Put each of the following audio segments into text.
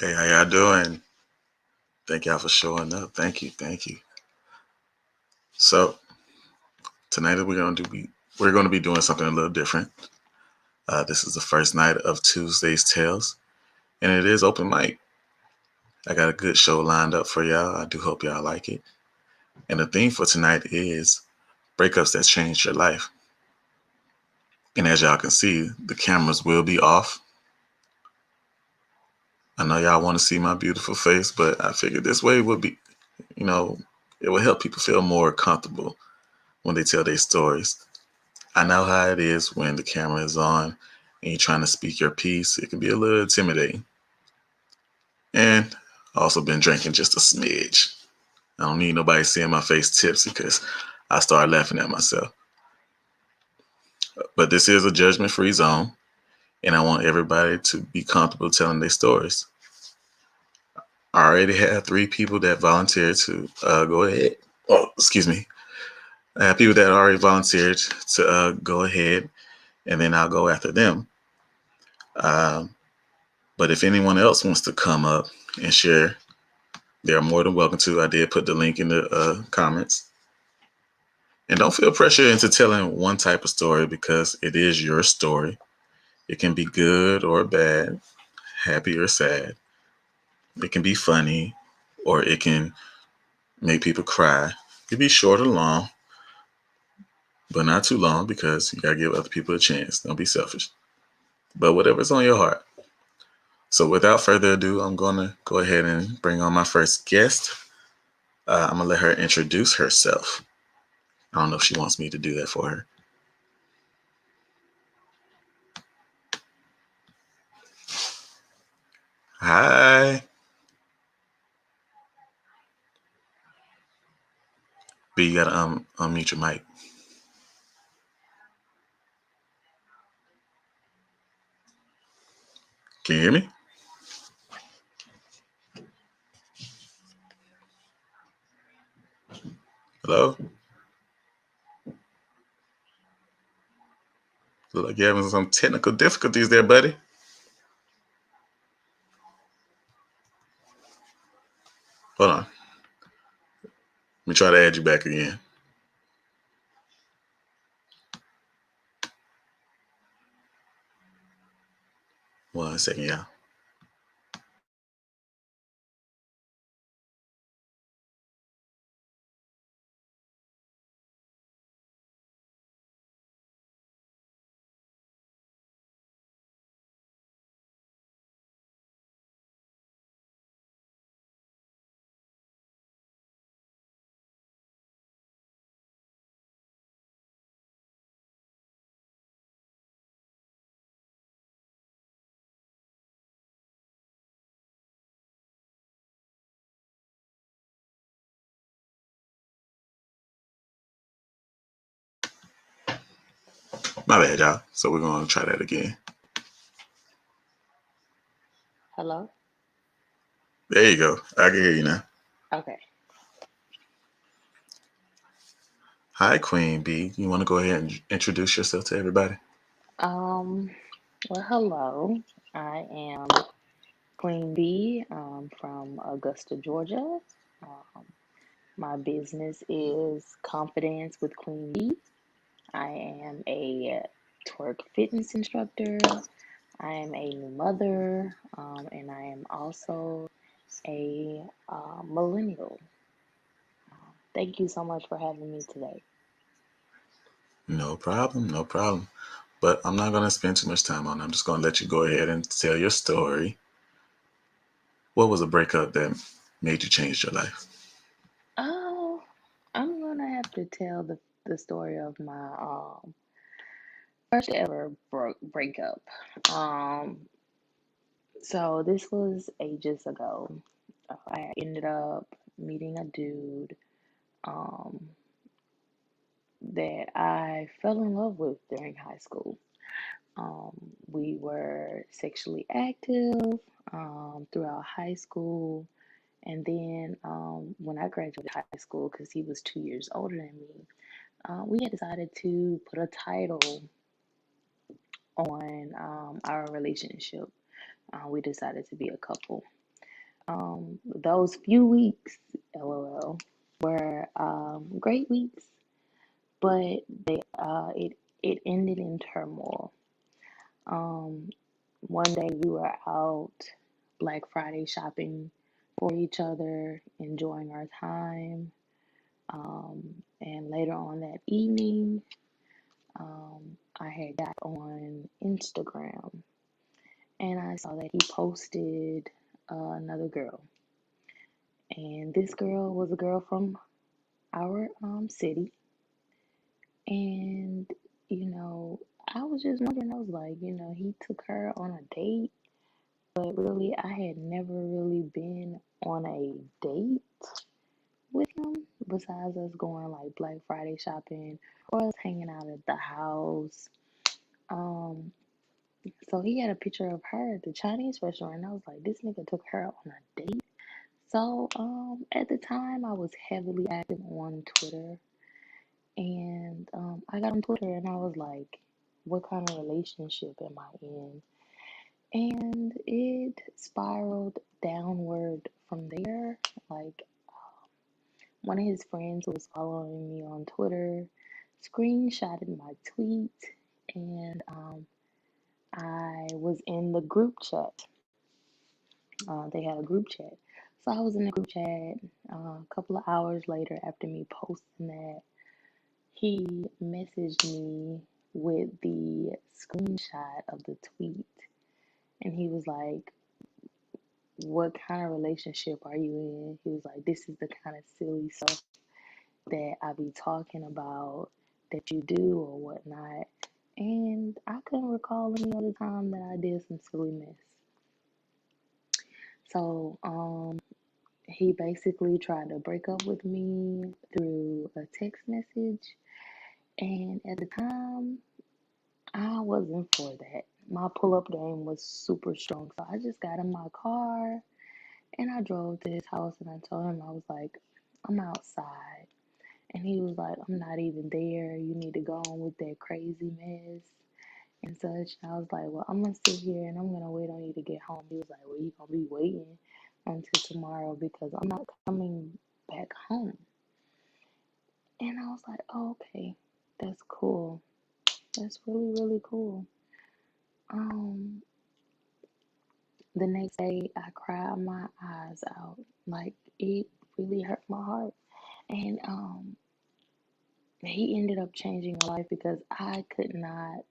Hey, how y'all doing? Thank y'all for showing up. Thank you. So tonight we're gonna be doing something a little different. This is the first night of Tuesday's Tales, and it is open mic. I got a good show lined up for y'all. I do hope y'all like it. And the theme for tonight is breakups that changed your life. And as y'all can see, the cameras will be off. I know y'all want to see my beautiful face, but I figured this way would be, you know, it will help people feel more comfortable when they tell their stories. I know how it is when the camera is on and you're trying to speak your piece. It can be a little intimidating. And I also been drinking just a smidge. I don't need nobody seeing my face tipsy because I start laughing at myself. But this is a judgment free zone, and I want everybody to be comfortable telling their stories. I already have three people that volunteered to go ahead. Oh, excuse me. I have people that already volunteered to go ahead, and then I'll go after them. Um, but if anyone else wants to come up and share, they're more than welcome to. I did put the link in the comments. And don't feel pressure into telling one type of story because it is your story. It can be good or bad, happy or sad. It can be funny or it can make people cry. It can be short or long, but not too long because you gotta give other people a chance. Don't be selfish. But whatever's on your heart. So without further ado, I'm gonna go ahead and bring on my first guest. I'm gonna let her introduce herself. I don't know if she wants me to do that for her. Hi, B. You gotta unmute your mic. Can you hear me? Hello. Look like you're having some technical difficulties there, buddy. Hold on. Let me try to add you back again. 1 second, y'all. My bad, y'all. So we're gonna try that again. Hello? There you go. I can hear you now. Okay. Hi, Queen B. You want to go ahead and introduce yourself to everybody? Um, well, hello. I am Queen B from Augusta, Georgia. Um, my business is Confidence with Queen B. I am a twerk fitness instructor. I am a new mother, and I am also a millennial. Thank you so much for having me today. No problem. No problem. But I'm not gonna spend too much time on it. I'm just gonna let you go ahead and tell your story. What was a breakup that made you change your life? Oh, I'm gonna have to tell the story of my first ever breakup. Um, so this was ages ago. I ended up meeting a dude um, that I fell in love with during high school. Um, we were sexually active throughout high school. And then when I graduated high school, because he was 2 years older than me, we had decided to put a title on our relationship. We decided to be a couple. Those few weeks, lol, were great weeks, but it ended in turmoil. Um, One day we were out Black Friday shopping for each other, enjoying our time. And later on that evening, I had got on Instagram and I saw that he posted another girl. And this girl was a girl from our city. And, you know, I was just wondering, I was like, he took her on a date, but really, I had never really been on a date with him besides us going like Black Friday shopping or us hanging out at the house. Um, so he had a picture of her at the Chinese restaurant, and I was like, this nigga took her on a date. So, at the time, I was heavily active on Twitter, and I got on Twitter and I was like, what kind of relationship am I in? And it spiraled downward from there. Like, one of his friends who was following me on Twitter screenshotted my tweet, and I was in the group chat. They had a group chat. So I was in the group chat a couple of hours later after me posting that. He messaged me with the screenshot of the tweet, and he was like, what kind of relationship are you in? He was like, this is the kind of silly stuff that I be talking about that you do or whatnot. And I couldn't recall any other time that I did some silliness. So, he basically tried to break up with me through a text message. And at the time, I wasn't for that. My pull up game was super strong. So I just got in my car and I drove to his house and I told him, I was like, I'm outside. And he was like, I'm not even there. You need to go on with that crazy mess and such. And I was like, well, I'm going to sit here and I'm going to wait on you to get home. He was like, well, you going to be waiting until tomorrow because I'm not coming back home. And I was like, oh, okay, that's cool. That's really, really cool. Um, the next day, I cried my eyes out. Like, it really hurt my heart. And he ended up changing my life because I could not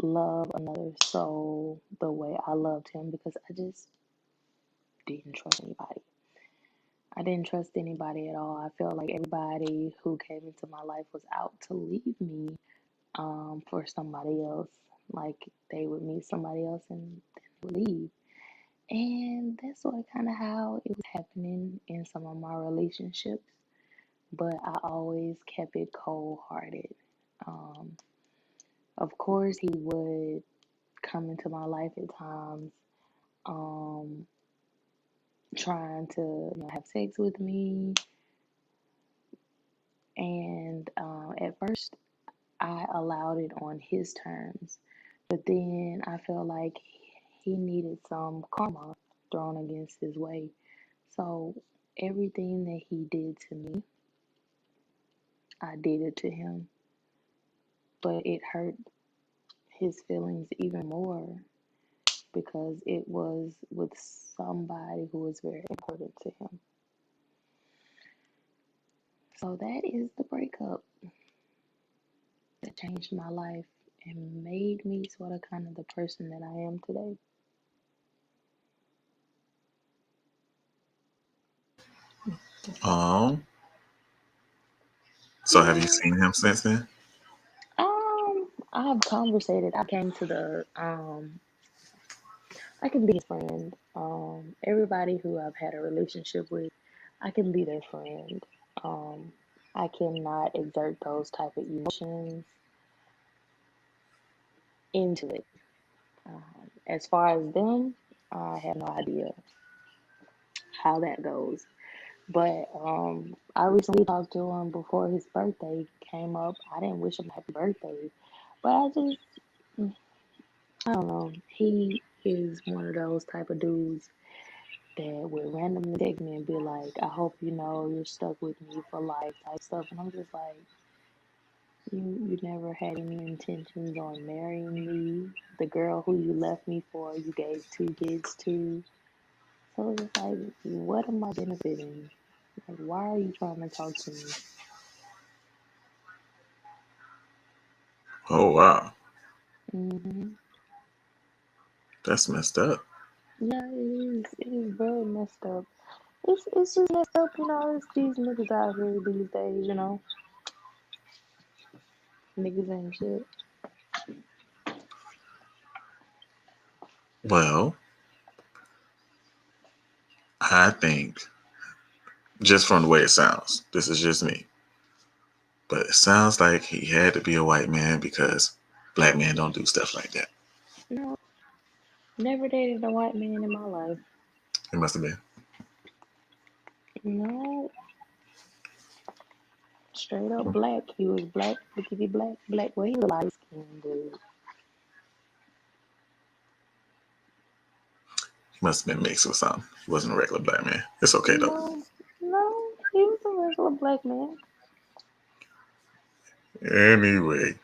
love another soul the way I loved him because I just didn't trust anybody. I didn't trust anybody at all. I felt like everybody who came into my life was out to leave me for somebody else. Like they would meet somebody else and then they would leave. And that's sort of kind of how it was happening in some of my relationships. But I always kept it cold hearted. Um, of course, he would come into my life at times, um, trying to have sex with me. And at first, I allowed it on his terms. But then I felt like he needed some karma thrown against his way. So everything that he did to me, I did it to him. But it hurt his feelings even more because it was with somebody who was very important to him. So that is the breakup that changed my life and made me sort of kind of the person that I am today. Um, so have you Yeah. seen him since then? I've conversated. I came to the I can be his friend. Everybody who I've had a relationship with, I can be their friend. Um, I cannot exert those type of emotions into it. As far as them, I have no idea how that goes. But I recently talked to him before his birthday came up. I didn't wish him happy birthday, but I don't know. He is one of those type of dudes. that would randomly text me and be like, I hope you know you're stuck with me for life type stuff. And I'm just like, you never had any intentions on marrying me. The girl who you left me for, you gave 2 kids to. So it's just like, what am I benefiting? Like, why are you trying to talk to me? Oh wow, Hmm. that's messed up. Yeah, it is. It is very messed up. It's just messed up, you know. It's these niggas out here these days, you know. Niggas ain't shit. Well, I think just from the way it sounds, this is just me, but it sounds like he had to be a white man because black men don't do stuff like that. No, never dated a white man in my life. It must have been. No, straight up black. He was black, lickety black, black. Well, he was light skinned dude. He must have been mixed with something. He wasn't a regular black man. It's okay though. No, no, he was a regular black man. Anyway,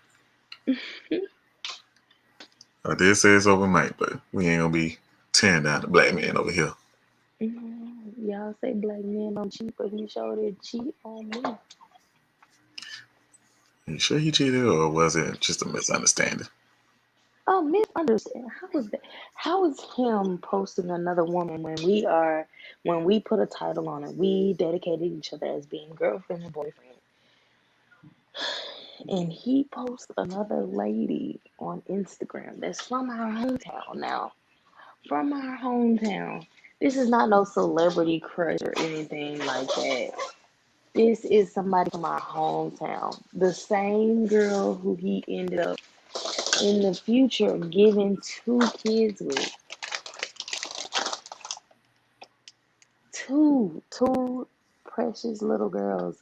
I did say it's over mic, but we ain't gonna be tearing down the black man over here. No, y'all say black men don't cheat, but he sure did cheat on me. You sure he cheated, or was it just a misunderstanding? Oh, misunderstand. How is that? How is him posting another woman when we put a title on it? We dedicated each other as being girlfriend and boyfriend, and he posts another lady on Instagram that's from our hometown now. From our hometown. This is not no celebrity crush or anything like that. This is somebody from our hometown. The same girl who he ended up in the future giving 2 kids with. Two precious little girls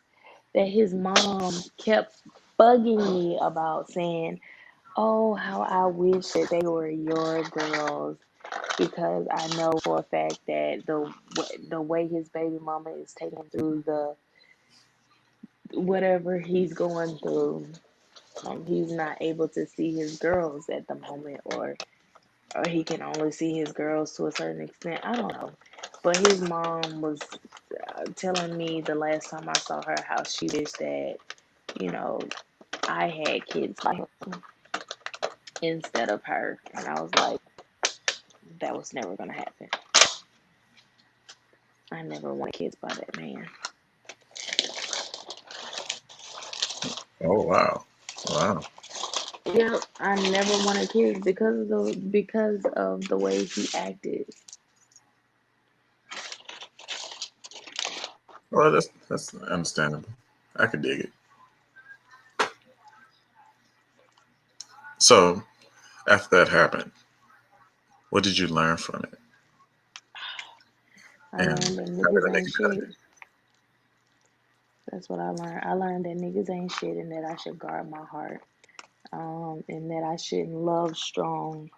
that his mom kept bugging me about, saying, oh, how I wish that they were your girls, because I know for a fact that the way his baby mama is taking through the whatever he's going through, he's not able to see his girls at the moment, or he can only see his girls to a certain extent. I don't know. But his mom was telling me the last time I saw her how she wished that, you know, I had kids like him instead of her. And I was like, that was never going to happen. I never wanted kids by that man. Oh wow, wow. Yep, I never wanted kids because of the way he acted. Well, that's understandable. I could dig it. So after that happened, what did you learn from it, I and learned that how did niggas it make ain't you better? shit. That's what I learned. I learned that niggas ain't shit and that I should guard my heart. And that I shouldn't love strong,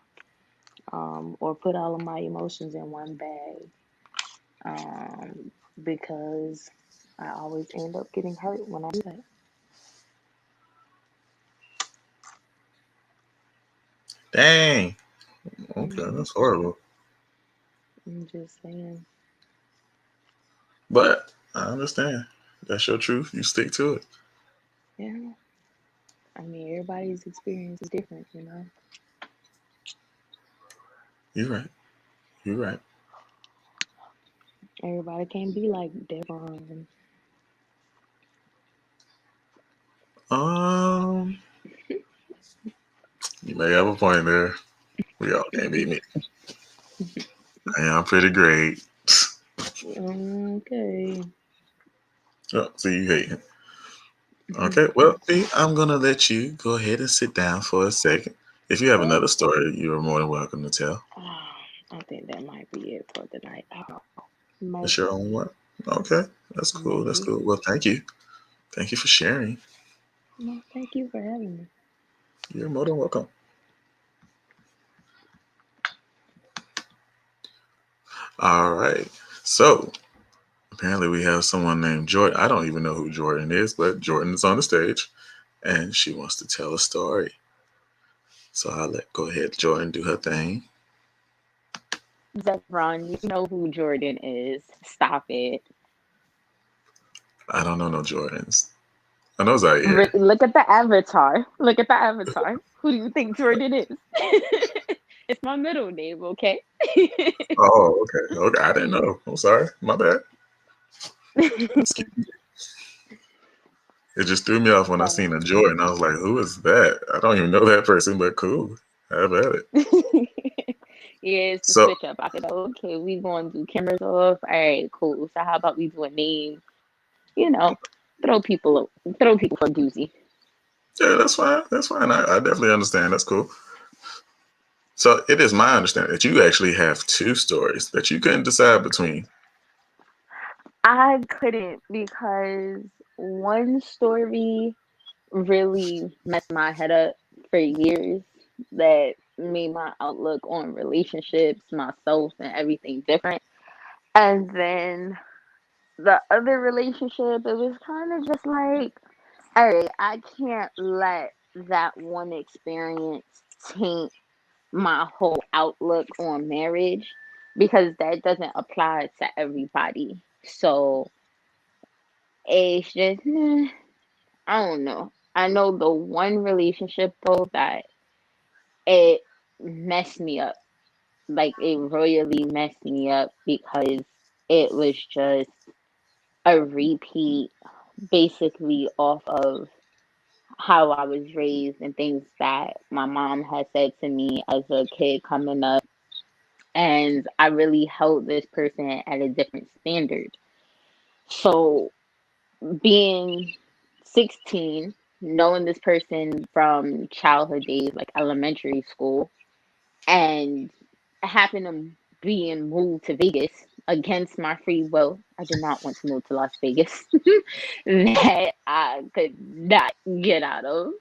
or put all of my emotions in one bag, because I always end up getting hurt when I do that. Dang. Okay, Hmm. that's horrible. I'm just saying. But I understand. That's your truth. You stick to it. Yeah. I mean, everybody's experience is different, you know. You're right. You're right. Everybody can't be like Devon. Um, you may have a point there. We all can't beat me. I am pretty great. Okay. Oh, see, you hating. Okay, well, B, I'm gonna let you go ahead and sit down for a second. If you have Oh, another story, you are more than welcome to tell. I think that might be it for the night. I don't know. It's Maybe. your own one. Okay, that's cool. That's Maybe. cool. Well, thank you. Thank you for sharing. No, thank you for having me. You're more than welcome. All right. So apparently we have someone named Jordan. I don't even know who Jordan is, but Jordan is on the stage and she wants to tell a story. So I'll let go ahead, Jordan, do her thing. Zebron, you know who Jordan is. Stop it. I don't know no Jordans. I know Zaire. Look at the avatar. Look at the avatar. Who do you think Jordan is? It's my middle name, okay? Oh, okay. Okay. I didn't know. I'm sorry. My bad. Excuse me. It just threw me off when I seen So, a Jordan. I was like, who is that? I don't even know that person, but cool. Have at it. yeah, it's the So, switch up. I said, okay, we going to do cameras off. All right, cool. So how about we do a name? You know, throw people, throw people for a doozy. yeah, that's fine. That's fine. I definitely understand. That's cool. So, it is my understanding that you actually have two stories that you couldn't decide between. I couldn't because one story really messed my head up for years that made my outlook on relationships, myself, and everything different. And then the other relationship, it was kind of just like, all right, I can't let that one experience taint my whole outlook on marriage because that doesn't apply to everybody. So it's just, I don't know. I know the one relationship though that it messed me up. Like it royally messed me up because it was just a repeat basically off of how I was raised and things that my mom had said to me as a kid coming up. And I really held this person at a different standard. So being 16, knowing this person from childhood days, like elementary school, and happened to being moved to Vegas against my free will. I did not want to move to Las Vegas. That I could not get out of.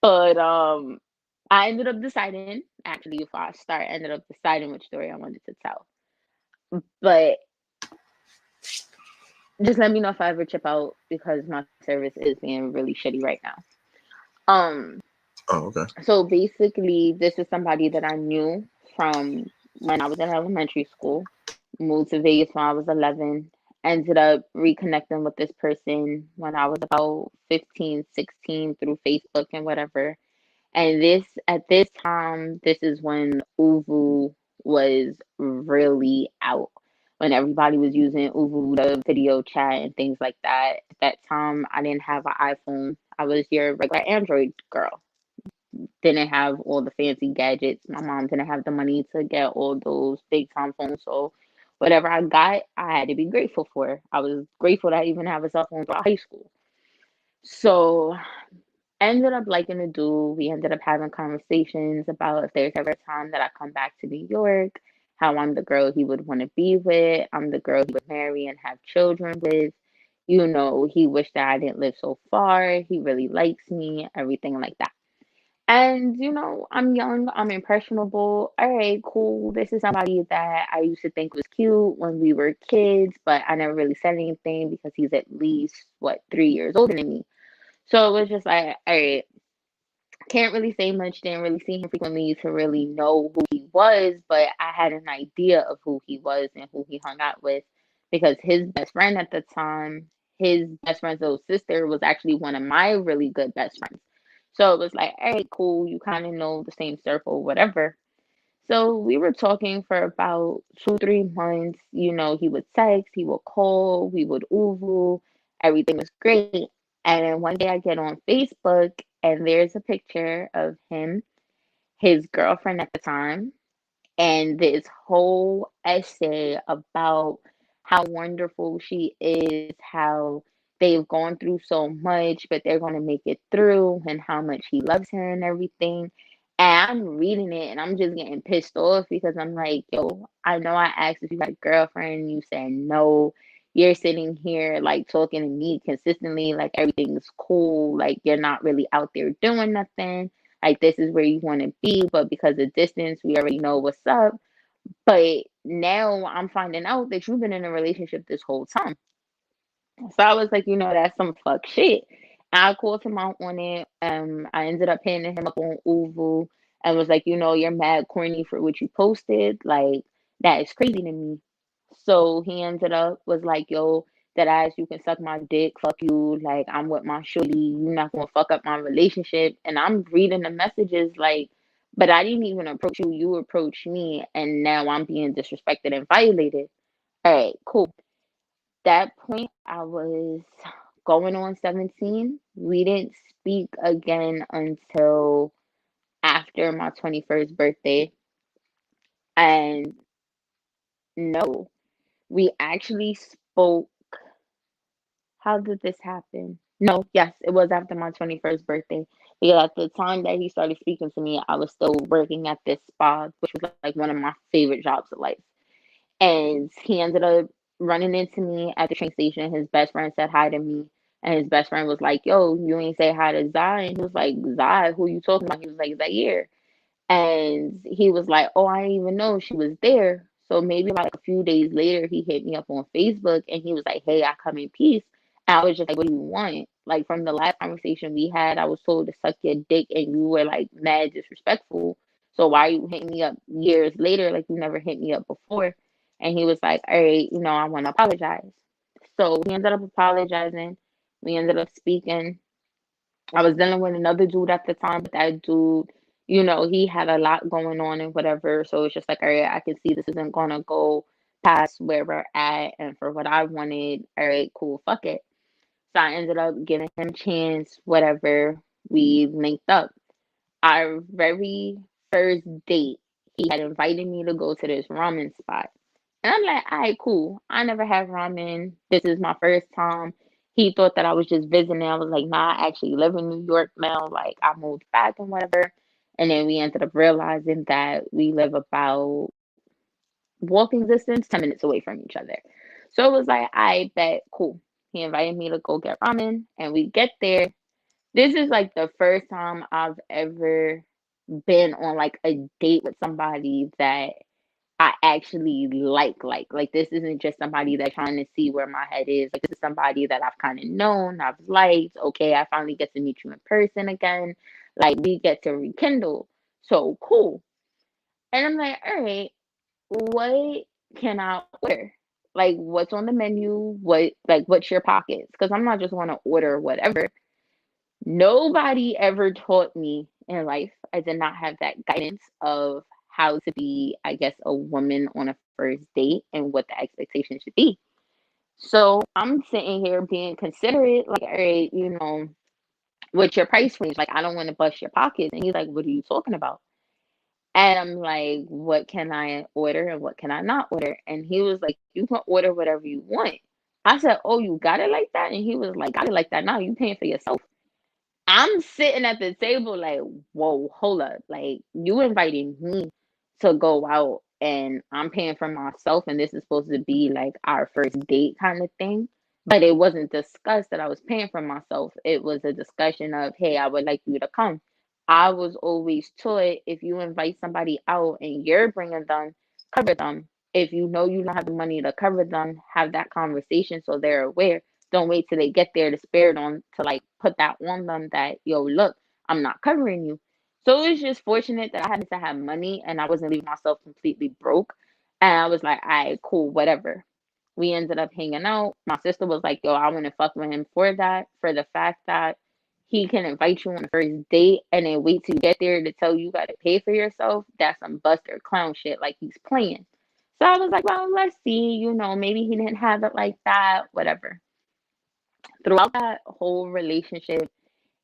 But I ended up deciding, actually before I start, I ended up deciding which story I wanted to tell. But just let me know if I ever chip out because my service is being really shitty right now. Um Oh, okay. so basically this is somebody that I knew from when I was in elementary school, moved to Vegas when I was 11, ended up reconnecting with this person when I was about 15, 16 through Facebook and whatever. And this at this time, this is when Uvu was really out. When everybody was using Uvu to video chat and things like that. At that time, I didn't have an iPhone. I was your regular Android girl. Didn't have all the fancy gadgets. My mom didn't have the money to get all those big time phones. So whatever I got, I had to be grateful for. I was grateful that I even have a cell phone throughout high school. So ended up liking the dude. We ended up having conversations about if there's ever a time that I come back to New York, how I'm the girl he would want to be with. I'm the girl he would marry and have children with. You know, he wished that I didn't live so far. He really likes me, everything like that. And, you know, I'm young, I'm impressionable. All right, cool. This is somebody that I used to think was cute when we were kids, but I never really said anything because he's at least, what, 3 years older than me. So it was just like, all right, can't really say much, didn't really see him frequently to really know who he was, but I had an idea of who he was and who he hung out with because his best friend at the time, his best friend's little sister was actually one of my really good best friends. So it was like, all right, cool, you kind of know the same circle, whatever. So we were talking for about 2, 3 months. You know, he would text, he would call, we would Uvu, everything was great. And then one day I get on Facebook and there's a picture of him, his girlfriend at the time, and this whole essay about how wonderful she is, how they've gone through so much, but they're going to make it through, and how much he loves her and everything. And I'm reading it and I'm just getting pissed off because I'm like, yo, I know I asked if you had a girlfriend, you said no. You're sitting here like talking to me consistently, like everything's cool, like you're not really out there doing nothing, like this is where you want to be, but because of distance, we already know what's up. But now I'm finding out that you've been in a relationship this whole time. So I was like, that's some fuck shit. I called him out on it. I ended up hitting him up on Uvu and was like, you're mad corny for what you posted. Like, that is crazy to me. So he ended up was like, yo, that ass, you can suck my dick, fuck you. Like, I'm with my shorty. You not gonna fuck up my relationship. And I'm reading the messages like, but I didn't even approach you. You approached me, and now I'm being disrespected and violated. All right, cool. That point, I was going on 17. We didn't speak again until after my 21st birthday. And no, we actually spoke. How did this happen? No, yes, it was after my 21st birthday. Because at the time that he started speaking to me, I was still working at this spa, which was like one of my favorite jobs of life. And he ended up running into me at the train station. His best friend said hi to me. And his best friend was like, yo, you ain't say hi to Zai. And he was like, Zai, who you talking about? He was like, Zaire. And he was like, oh, I didn't even know she was there. So maybe like a few days later, he hit me up on Facebook and he was like, hey, I come in peace. And I was just like, what do you want? Like from the last conversation we had, I was told to suck your dick and you were like mad disrespectful. So why are you hitting me up years later like you never hit me up before? And he was like, all right, I want to apologize. So he ended up apologizing. We ended up speaking. I was dealing with another dude at the time, but that dude, he had a lot going on and whatever. So it's just like, all right, I can see this isn't gonna go past where we're at and for what I wanted. All right, cool, fuck it. So I ended up giving him a chance, whatever. We linked up. Our very first date, he had invited me to go to this ramen spot. And I'm like, all right, cool. I never had ramen. This is my first time. He thought that I was just visiting. I was like, nah, I actually live in New York now. Like, I moved back and whatever. And then we ended up realizing that we live about walking distance, 10 minutes away from each other. So it was like, I bet, cool. He invited me to go get ramen, and we get there. This is like the first time I've ever been on like a date with somebody that I actually like this isn't just somebody that's trying to see where my head is. Like this is somebody that I've kind of known, I've liked. Okay, I finally get to meet you in person again. Like we get to rekindle. So cool. And I'm like, all right, what can I order? Like what's on the menu? What's your pockets? Because I'm not just gonna order whatever. Nobody ever taught me in life. I did not have that guidance of how to be, I guess, a woman on a first date and what the expectation should be. So I'm sitting here being considerate, like, all right, what's your price range? Like, I don't want to bust your pockets. And he's like, what are you talking about? And I'm like, what can I order and what can I not order? And he was like, you can order whatever you want. I said, oh, you got it like that? And he was like, got it like that. Now you paying for yourself. I'm sitting at the table like, whoa, hold up. Like, you inviting me to go out and I'm paying for myself, and this is supposed to be like our first date kind of thing. But it wasn't discussed that I was paying for myself. It was a discussion of, hey, I would like you to come. I was always taught if you invite somebody out and you're bringing them, cover them. If you know you don't have the money to cover them, have that conversation so they're aware. Don't wait till they get there to spare it on to like put that on them that, yo, look, I'm not covering you. So it was just fortunate that I happened to have money and I wasn't leaving myself completely broke. And I was like, all right, cool, whatever. We ended up hanging out. My sister was like, yo, I want to fuck with him for that, for the fact that he can invite you on the first date and then wait till you get there to tell you got to pay for yourself. That's some buster clown shit, like he's playing. So I was like, well, let's see, maybe he didn't have it like that, whatever. Throughout that whole relationship,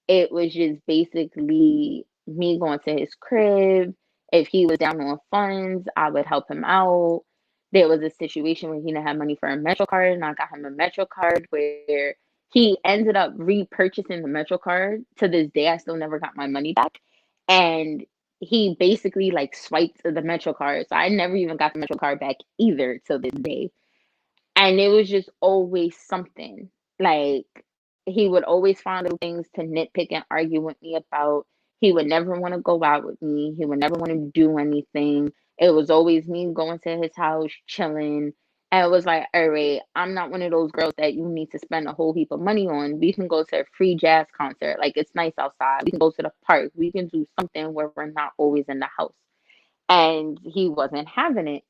it was just basically me going to his crib. If he was down on funds, I would help him out. There was a situation where he didn't have money for a Metro card, and I got him a Metro card where he ended up repurchasing the Metro card. To this day, I still never got my money back. And he basically like swiped the Metro card. So I never even got the Metro card back either till this day. And it was just always something. Like he would always find little things to nitpick and argue with me about. He would never want to go out with me. He would never want to do anything. It was always me going to his house, chilling. And it was like, all right, I'm not one of those girls that you need to spend a whole heap of money on. We can go to a free jazz concert. Like, it's nice outside. We can go to the park. We can do something where we're not always in the house. And he wasn't having it.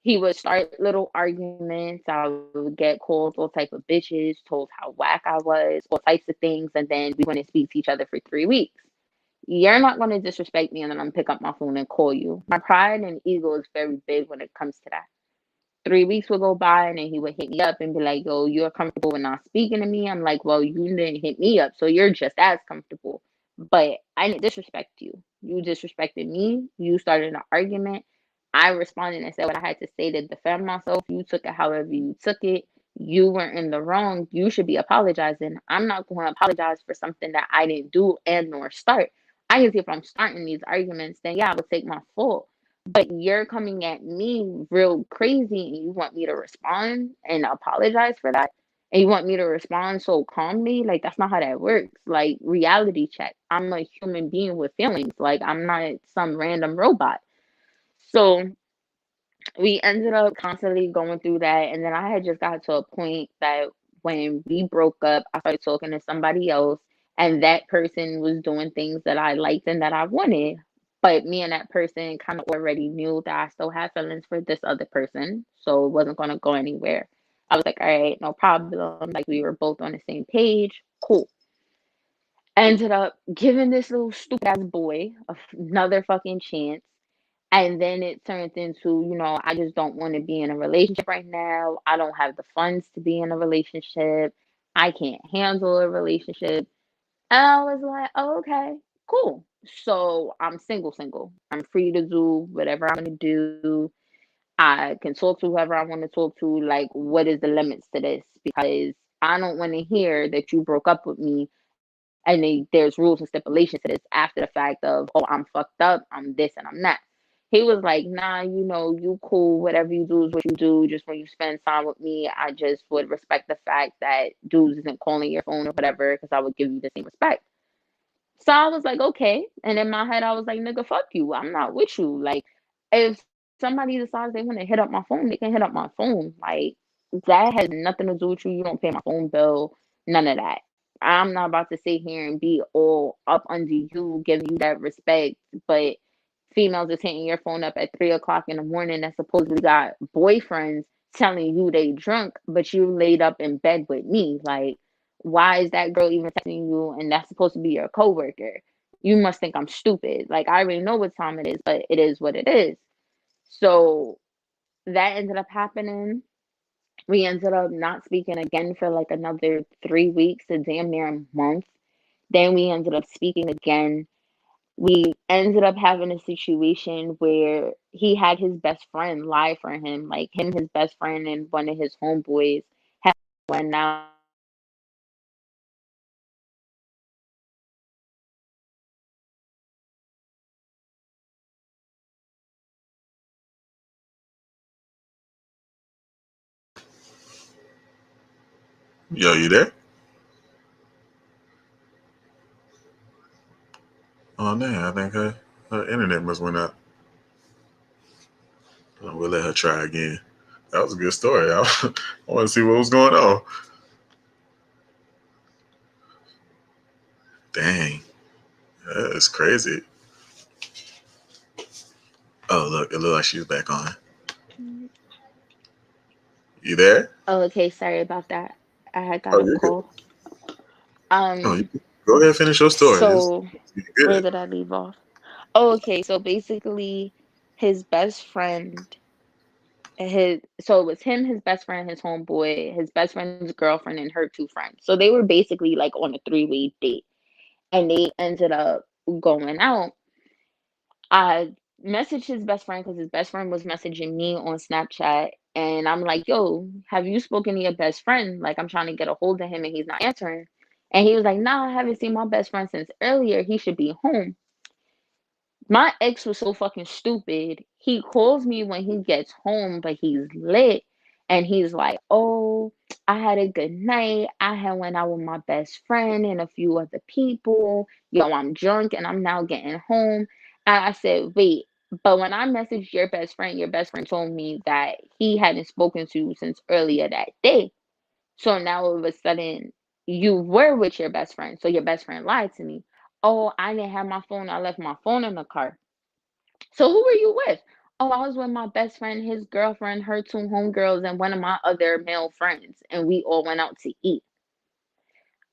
He would start little arguments. I would get called all type of bitches, told how whack I was, all types of things, and then we wouldn't speak to each other for 3 weeks. You're not going to disrespect me and then I'm pick up my phone and call you. My pride and ego is very big when it comes to that. 3 weeks would go by and then he would hit me up and be like, yo, you're comfortable with not speaking to me. I'm like, well, you didn't hit me up, so you're just as comfortable. But I didn't disrespect you. You disrespected me. You started an argument. I responded and said what I had to say to defend myself. You took it however you took it. You weren't in the wrong. You should be apologizing. I'm not going to apologize for something that I didn't do and nor start. I can see if I'm starting these arguments, then yeah, I would take my fault. But you're coming at me real crazy and you want me to respond and apologize for that? And you want me to respond so calmly? Like, that's not how that works. Like, reality check. I'm a human being with feelings. Like, I'm not some random robot. So we ended up constantly going through that. And then I had just got to a point that when we broke up, I started talking to somebody else, and that person was doing things that I liked and that I wanted. But me and that person kind of already knew that I still had feelings for this other person. So it wasn't going to go anywhere. I was like, all right, no problem. Like, we were both on the same page. Cool. Ended up giving this little stupid ass boy another fucking chance. And then it turns into, I just don't want to be in a relationship right now. I don't have the funds to be in a relationship. I can't handle a relationship. And I was like, oh, okay, cool. So I'm single, single. I'm free to do whatever I want to do. I can talk to whoever I want to talk to. Like, what is the limits to this? Because I don't want to hear that you broke up with me and there's rules and stipulations to this after the fact of, oh, I'm fucked up, I'm this and I'm that. He was like, nah, you cool, whatever you do is what you do. Just when you spend time with me, I just would respect the fact that dudes isn't calling your phone or whatever, because I would give you the same respect. So I was like, okay. And in my head, I was like, nigga, fuck you. I'm not with you. Like, if somebody decides they want to hit up my phone, they can hit up my phone. Like, that has nothing to do with you. You don't pay my phone bill, none of that. I'm not about to sit here and be all up under you, giving you that respect. But females is hitting your phone up at 3 o'clock in the morning that supposedly got boyfriends telling you they drunk, but you laid up in bed with me. Like, why is that girl even texting you and that's supposed to be your coworker? You must think I'm stupid. Like, I already know what time it is, but it is what it is. So that ended up happening. We ended up not speaking again for like another 3 weeks, a damn near a month. Then we ended up speaking again. We ended up having a situation where he had his best friend lie for him, like him, his best friend, and one of his homeboys had went out and lied for him and said that they were together. And he was like, nah, we were never together. Yo, you there? Oh man, I think her internet must went out. We'll let her try again. That was a good story. I want to see what was going on. Dang, that's crazy. Oh look, it looked like she's back on. You there? Oh, okay, sorry about that. I had Oh, got a you're good. call. Oh, Um, go ahead, finish your story. so You're where good. did I leave off? Oh, okay, so basically his best friend, so it was him, his best friend, his homeboy, his best friend's girlfriend, and her two friends. So they were basically like on a three-way date. And they ended up going out. I messaged his best friend because his best friend was messaging me on Snapchat. And I'm like, yo, have you spoken to your best friend? Like, I'm trying to get a hold of him and he's not answering. And he was like, nah, I haven't seen my best friend since earlier. He should be home. My ex was so fucking stupid. He calls me when he gets home, but he's lit. And he's like, "Oh, I had a good night. I had went out with my best friend and a few other people. Yo, I'm drunk and I'm now getting home." And I said, "Wait, but when I messaged your best friend told me that he hadn't spoken to you since earlier that day. So now all of a sudden you were with your best friend. So your best friend lied to me. Oh, I didn't have my phone. I left my phone in the car. So who were you with? Oh, I was with my best friend, his girlfriend, her two homegirls, and one of my other male friends, and we all went out to eat.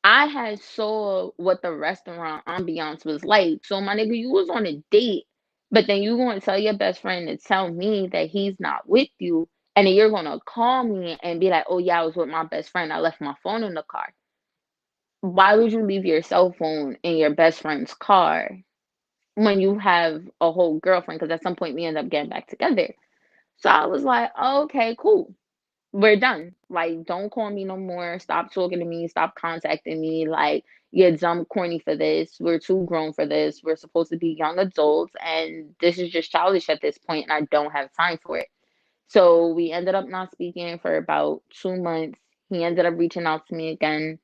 I had saw what the restaurant ambiance was like. So my nigga, you was on a date, but then you gonna tell your best friend to tell me that he's not with you, and then you're gonna call me and be like, "Oh yeah, I was with my best friend. I left my phone in the car." Why would you leave your cell phone in your best friend's car when you have a whole girlfriend? Because at some point we end up getting back together. So I was like, oh, okay, cool. We're done. Like, don't call me no more. Stop talking to me. Stop contacting me. Like, you're dumb, corny for this. We're too grown for this. We're supposed to be young adults, and this is just childish at this point, and I don't have time for it. So we ended up not speaking for about 2 months. He ended up reaching out to me again.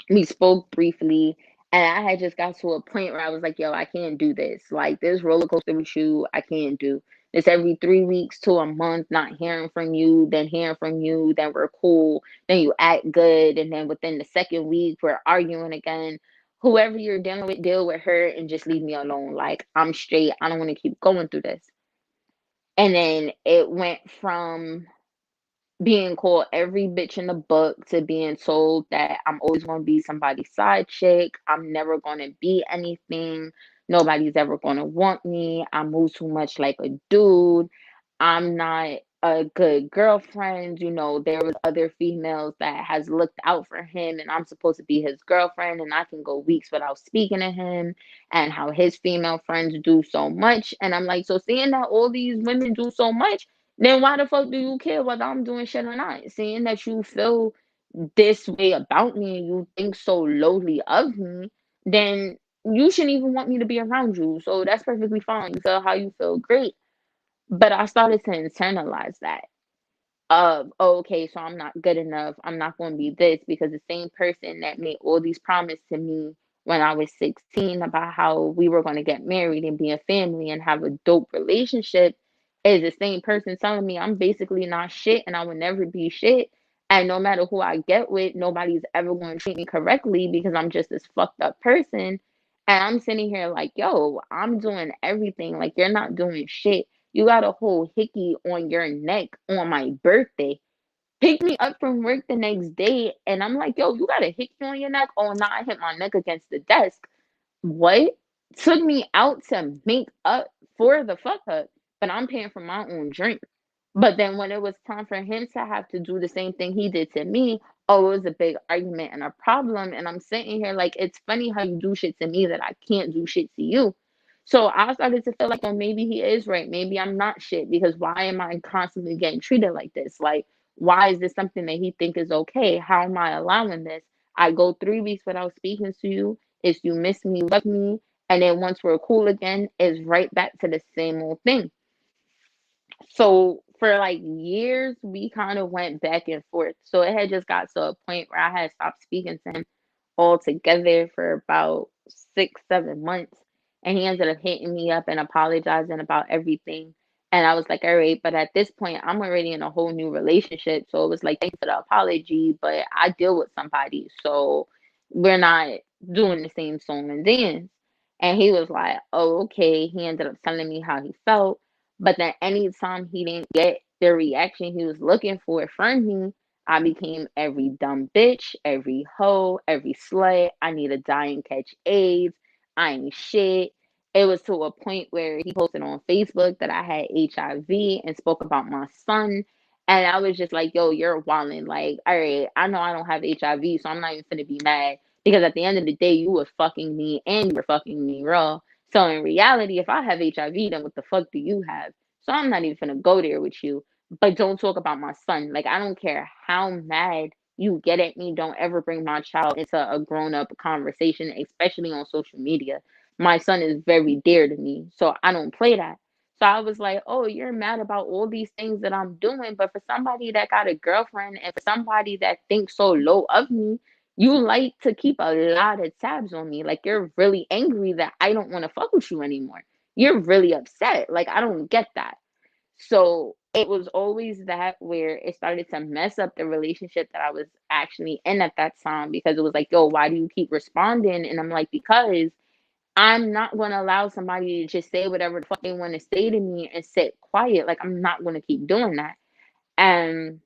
We spoke briefly, and I had just got to a point where I was like, yo, I can't do this. Like, this roller coaster with you, I can't do this every 3 weeks to a month, not hearing from you, then hearing from you, then we're cool, then you act good, and then within the second week we're arguing again. Whoever you're dealing with, deal with her and just leave me alone. Like, I'm straight. I don't want to keep going through this. And then it went from being called every bitch in the book to being told that I'm always going to be somebody's side chick. I'm never going to be anything. Nobody's ever going to want me. I move too much like a dude. I'm not a good girlfriend. You know, there was other females that has looked out for him, and I'm supposed to be his girlfriend, and I can go weeks without speaking to him, and how his female friends do so much. And I'm like, so seeing that all these women do so much, then why the fuck do you care whether I'm doing shit or not? Seeing that you feel this way about me and you think so lowly of me, then you shouldn't even want me to be around you. So that's perfectly fine. You feel how you feel, great. But I started to internalize that of, oh, okay, so I'm not good enough. I'm not going to be this, because the same person that made all these promises to me when I was 16 about how we were going to get married and be a family and have a dope relationship is the same person telling me I'm basically not shit and I will never be shit. And no matter who I get with, nobody's ever going to treat me correctly because I'm just this fucked up person. And I'm sitting here like, yo, I'm doing everything. Like, you're not doing shit. You got a whole hickey on your neck on my birthday. Pick me up from work the next day, and I'm like, yo, you got a hickey on your neck? Oh, no, I hit my neck against the desk. What? Took me out to make up for the fuck up, but I'm paying for my own drink. But then when it was time for him to have to do the same thing he did to me, oh, it was a big argument and a problem. And I'm sitting here like, it's funny how you do shit to me that I can't do shit to you. So I started to feel like, oh, maybe he is right. Maybe I'm not shit, because why am I constantly getting treated like this? Like, why is this something that he think is okay? How am I allowing this? I go 3 weeks without speaking to you. If you miss me, love me. And then once we're cool again, it's right back to the same old thing. So for like years, we kind of went back and forth. So it had just got to a point where I had stopped speaking to him altogether for about 6, 7 months. And he ended up hitting me up and apologizing about everything. And I was like, all right, but at this point, I'm already in a whole new relationship. So it was like, thank you for the apology, but I deal with somebody. So we're not doing the same song and dance. And he was like, oh, okay. He ended up telling me how he felt. But then anytime he didn't get the reaction he was looking for from me, I became every dumb bitch, every hoe, every slut. I need to die and catch AIDS. I ain't shit. It was to a point where he posted on Facebook that I had HIV and spoke about my son. And I was just like, yo, you're wildin'. Like, all right, I know I don't have HIV, so I'm not even finna be mad. Because at the end of the day, you were fucking me and you were fucking me raw. So in reality, if I have HIV, then what the fuck do you have? So I'm not even gonna go there with you. But don't talk about my son. Like, I don't care how mad you get at me. Don't ever bring my child into a grown up conversation, especially on social media. My son is very dear to me, so I don't play that. So I was like, oh, you're mad about all these things that I'm doing. But for somebody that got a girlfriend and for somebody that thinks so low of me, you like to keep a lot of tabs on me. Like you're really angry that I don't want to fuck with you anymore. You're really upset. Like I don't get that. So it was always that where it started to mess up the relationship that I was actually in at that time because it was like, yo, why do you keep responding? And I'm like, because I'm not going to allow somebody to just say whatever the fuck they want to say to me and sit quiet. Like, I'm not going to keep doing that. And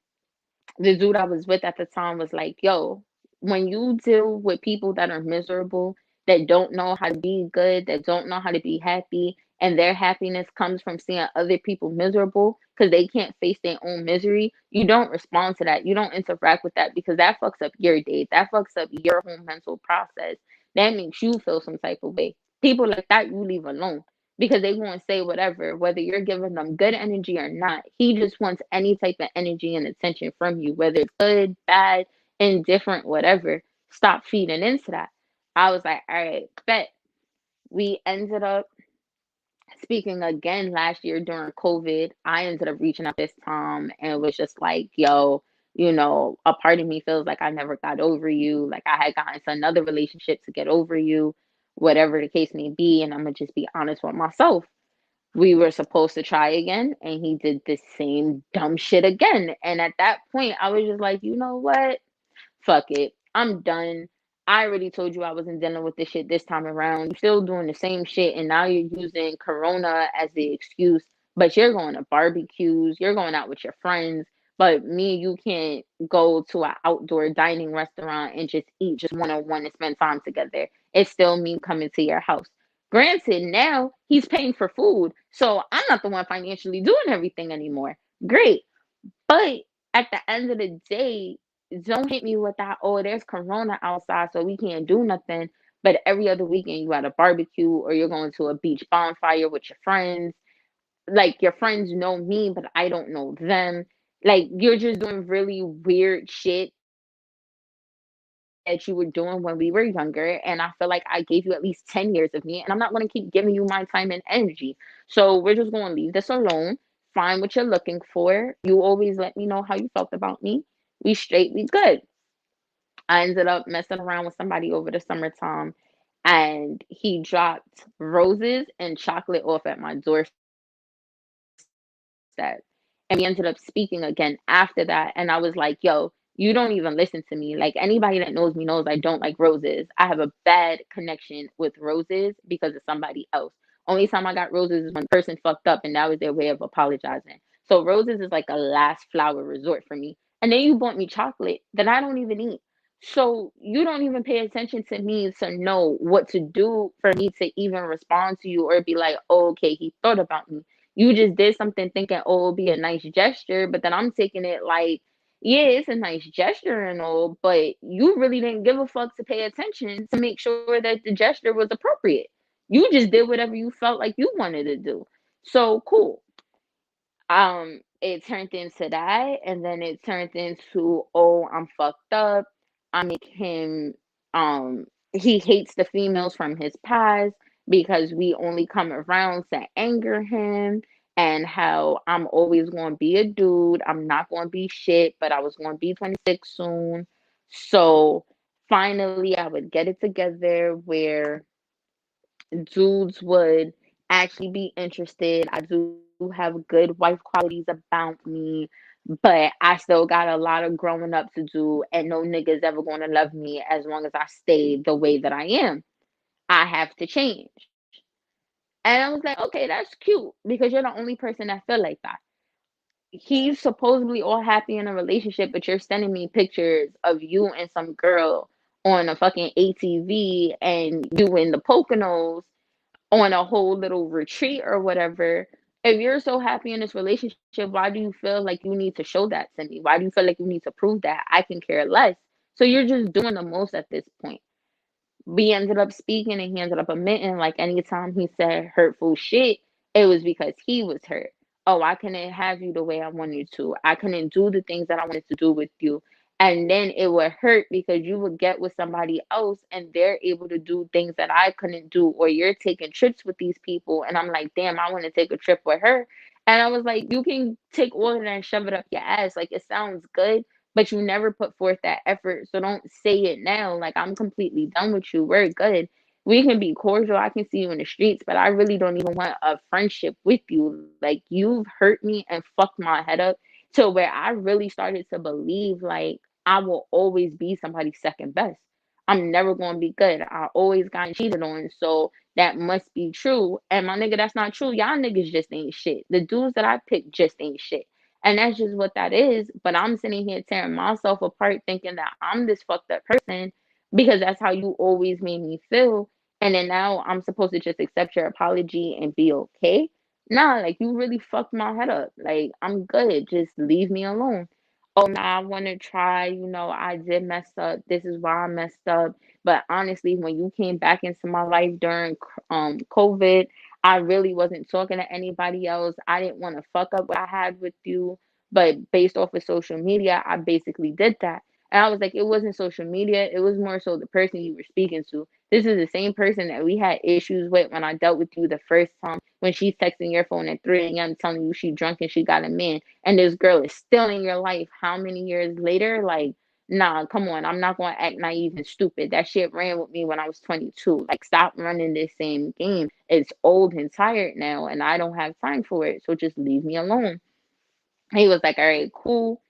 the dude I was with at the time was like, yo, when you deal with people that are miserable, that don't know how to be good, that don't know how to be happy, and their happiness comes from seeing other people miserable because they can't face their own misery, you don't respond to that. You don't interact with that because that fucks up your day. That fucks up your whole mental process. That makes you feel some type of way. People like that, you leave alone because they won't say whatever, whether you're giving them good energy or not. He just wants any type of energy and attention from you, whether it's good, bad, indifferent, whatever. Stop feeding into that. I was like, all right, bet. We ended up speaking again last year during COVID. I ended up reaching out this time and was just like, yo, a part of me feels like I never got over you. Like I had gotten into another relationship to get over you, whatever the case may be. And I'm going to just be honest with myself. We were supposed to try again, and he did the same dumb shit again. And at that point, I was just like, you know what? Fuck it. I'm done. I already told you I wasn't dealing with this shit this time around. You're still doing the same shit, and now you're using Corona as the excuse. But you're going to barbecues, you're going out with your friends. But me and you can't go to an outdoor dining restaurant and just eat just one on one and spend time together. It's still me coming to your house. Granted, now he's paying for food, so I'm not the one financially doing everything anymore. Great. But at the end of the day, don't hit me with that, oh, there's Corona outside, so we can't do nothing. But every other weekend, you at a barbecue or you're going to a beach bonfire with your friends. Like, your friends know me, but I don't know them. Like, you're just doing really weird shit that you were doing when we were younger. And I feel like I gave you at least 10 years of me, and I'm not going to keep giving you my time and energy. So we're just going to leave this alone. Find what you're looking for. You always let me know how you felt about me. We straight, we good. I ended up messing around with somebody over the summertime, and he dropped roses and chocolate off at my doorstep. And we ended up speaking again after that. And I was like, yo, you don't even listen to me. Like anybody that knows me knows I don't like roses. I have a bad connection with roses because of somebody else. Only time I got roses is when the person fucked up and that was their way of apologizing. So roses is like a last flower resort for me. And then you bought me chocolate that I don't even eat. So you don't even pay attention to me to know what to do for me to even respond to you or be like, oh, okay, he thought about me. You just did something thinking, oh, it'll be a nice gesture, but then I'm taking it like, yeah, it's a nice gesture and all, but you really didn't give a fuck to pay attention to make sure that the gesture was appropriate. You just did whatever you felt like you wanted to do. So cool. It turned into that, and then it turned into, oh, I'm fucked up. I make him he hates the females from his past because we only come around to anger him, and how I'm always going to be a dude. I'm not going to be shit, but I was going to be 26 soon. So finally I would get it together where dudes would actually be interested. I do have good wife qualities about me, but I still got a lot of growing up to do, and no nigga's ever going to love me as long as I stay the way that I am. I have to change. And I was like, okay, that's cute because you're the only person that feel like that. He's supposedly all happy in a relationship, but you're sending me pictures of you and some girl on a fucking ATV and you in the Poconos on a whole little retreat or whatever. If you're so happy in this relationship, why do you feel like you need to show that to me? Why do you feel like you need to prove that? I can care less. So you're just doing the most at this point. We ended up speaking and he ended up admitting like anytime he said hurtful shit, it was because he was hurt. Oh, I couldn't have you the way I wanted to. I couldn't do the things that I wanted to do with you. And then it would hurt because you would get with somebody else and they're able to do things that I couldn't do, or you're taking trips with these people and I'm like, damn, I want to take a trip with her. And I was like, you can take all of that and shove it up your ass. Like, it sounds good, but you never put forth that effort. So don't say it now. Like, I'm completely done with you. We're good. We can be cordial. I can see you in the streets, but I really don't even want a friendship with you. Like, you've hurt me and fucked my head up to where I really started to believe like I will always be somebody's second best. I'm never going to be good. I always got cheated on. So that must be true. And my nigga, that's not true. Y'all niggas just ain't shit. The dudes that I picked just ain't shit. And that's just what that is. But I'm sitting here tearing myself apart thinking that I'm this fucked up person because that's how you always made me feel. And then now I'm supposed to just accept your apology and be okay. Nah, like you really fucked my head up. Like I'm good. Just leave me alone. Oh, nah, I want to try. I did mess up. This is why I messed up. But honestly, when you came back into my life during COVID, I really wasn't talking to anybody else. I didn't want to fuck up what I had with you. But based off of social media, I basically did that. And I was like, it wasn't social media. It was more so the person you were speaking to. This is the same person that we had issues with when I dealt with you the first time when she's texting your phone at 3 a.m. telling you she drunk and she got a man. And this girl is still in your life how many years later? Like, nah, come on. I'm not going to act naive and stupid. That shit ran with me when I was 22. Like, stop running this same game. It's old and tired now, and I don't have time for it. So just leave me alone. He was like, all right, cool.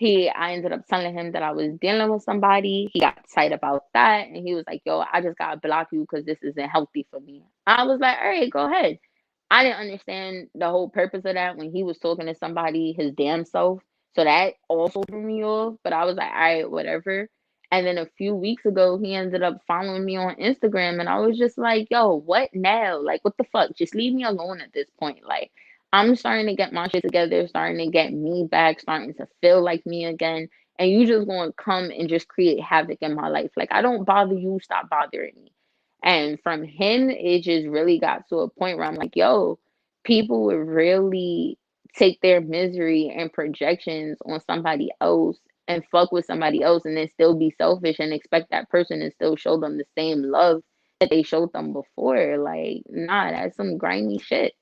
I ended up telling him that I was dealing with somebody. He got tight about that. And he was like, yo, I just got to block you because this isn't healthy for me. I was like, all right, go ahead. I didn't understand the whole purpose of that when he was talking to somebody his damn self. So that also threw me off. But I was like, all right, whatever. And then a few weeks ago, he ended up following me on Instagram. And I was just like, yo, what now? Like, what the fuck? Just leave me alone at this point. Like, I'm starting to get my shit together, starting to get me back, starting to feel like me again. And you just going to come and just create havoc in my life. Like, I don't bother you, stop bothering me. And from him, it just really got to a point where I'm like, yo, people would really take their misery and projections on somebody else and fuck with somebody else and then still be selfish and expect that person to still show them the same love that they showed them before. Like, nah, that's some grimy shit.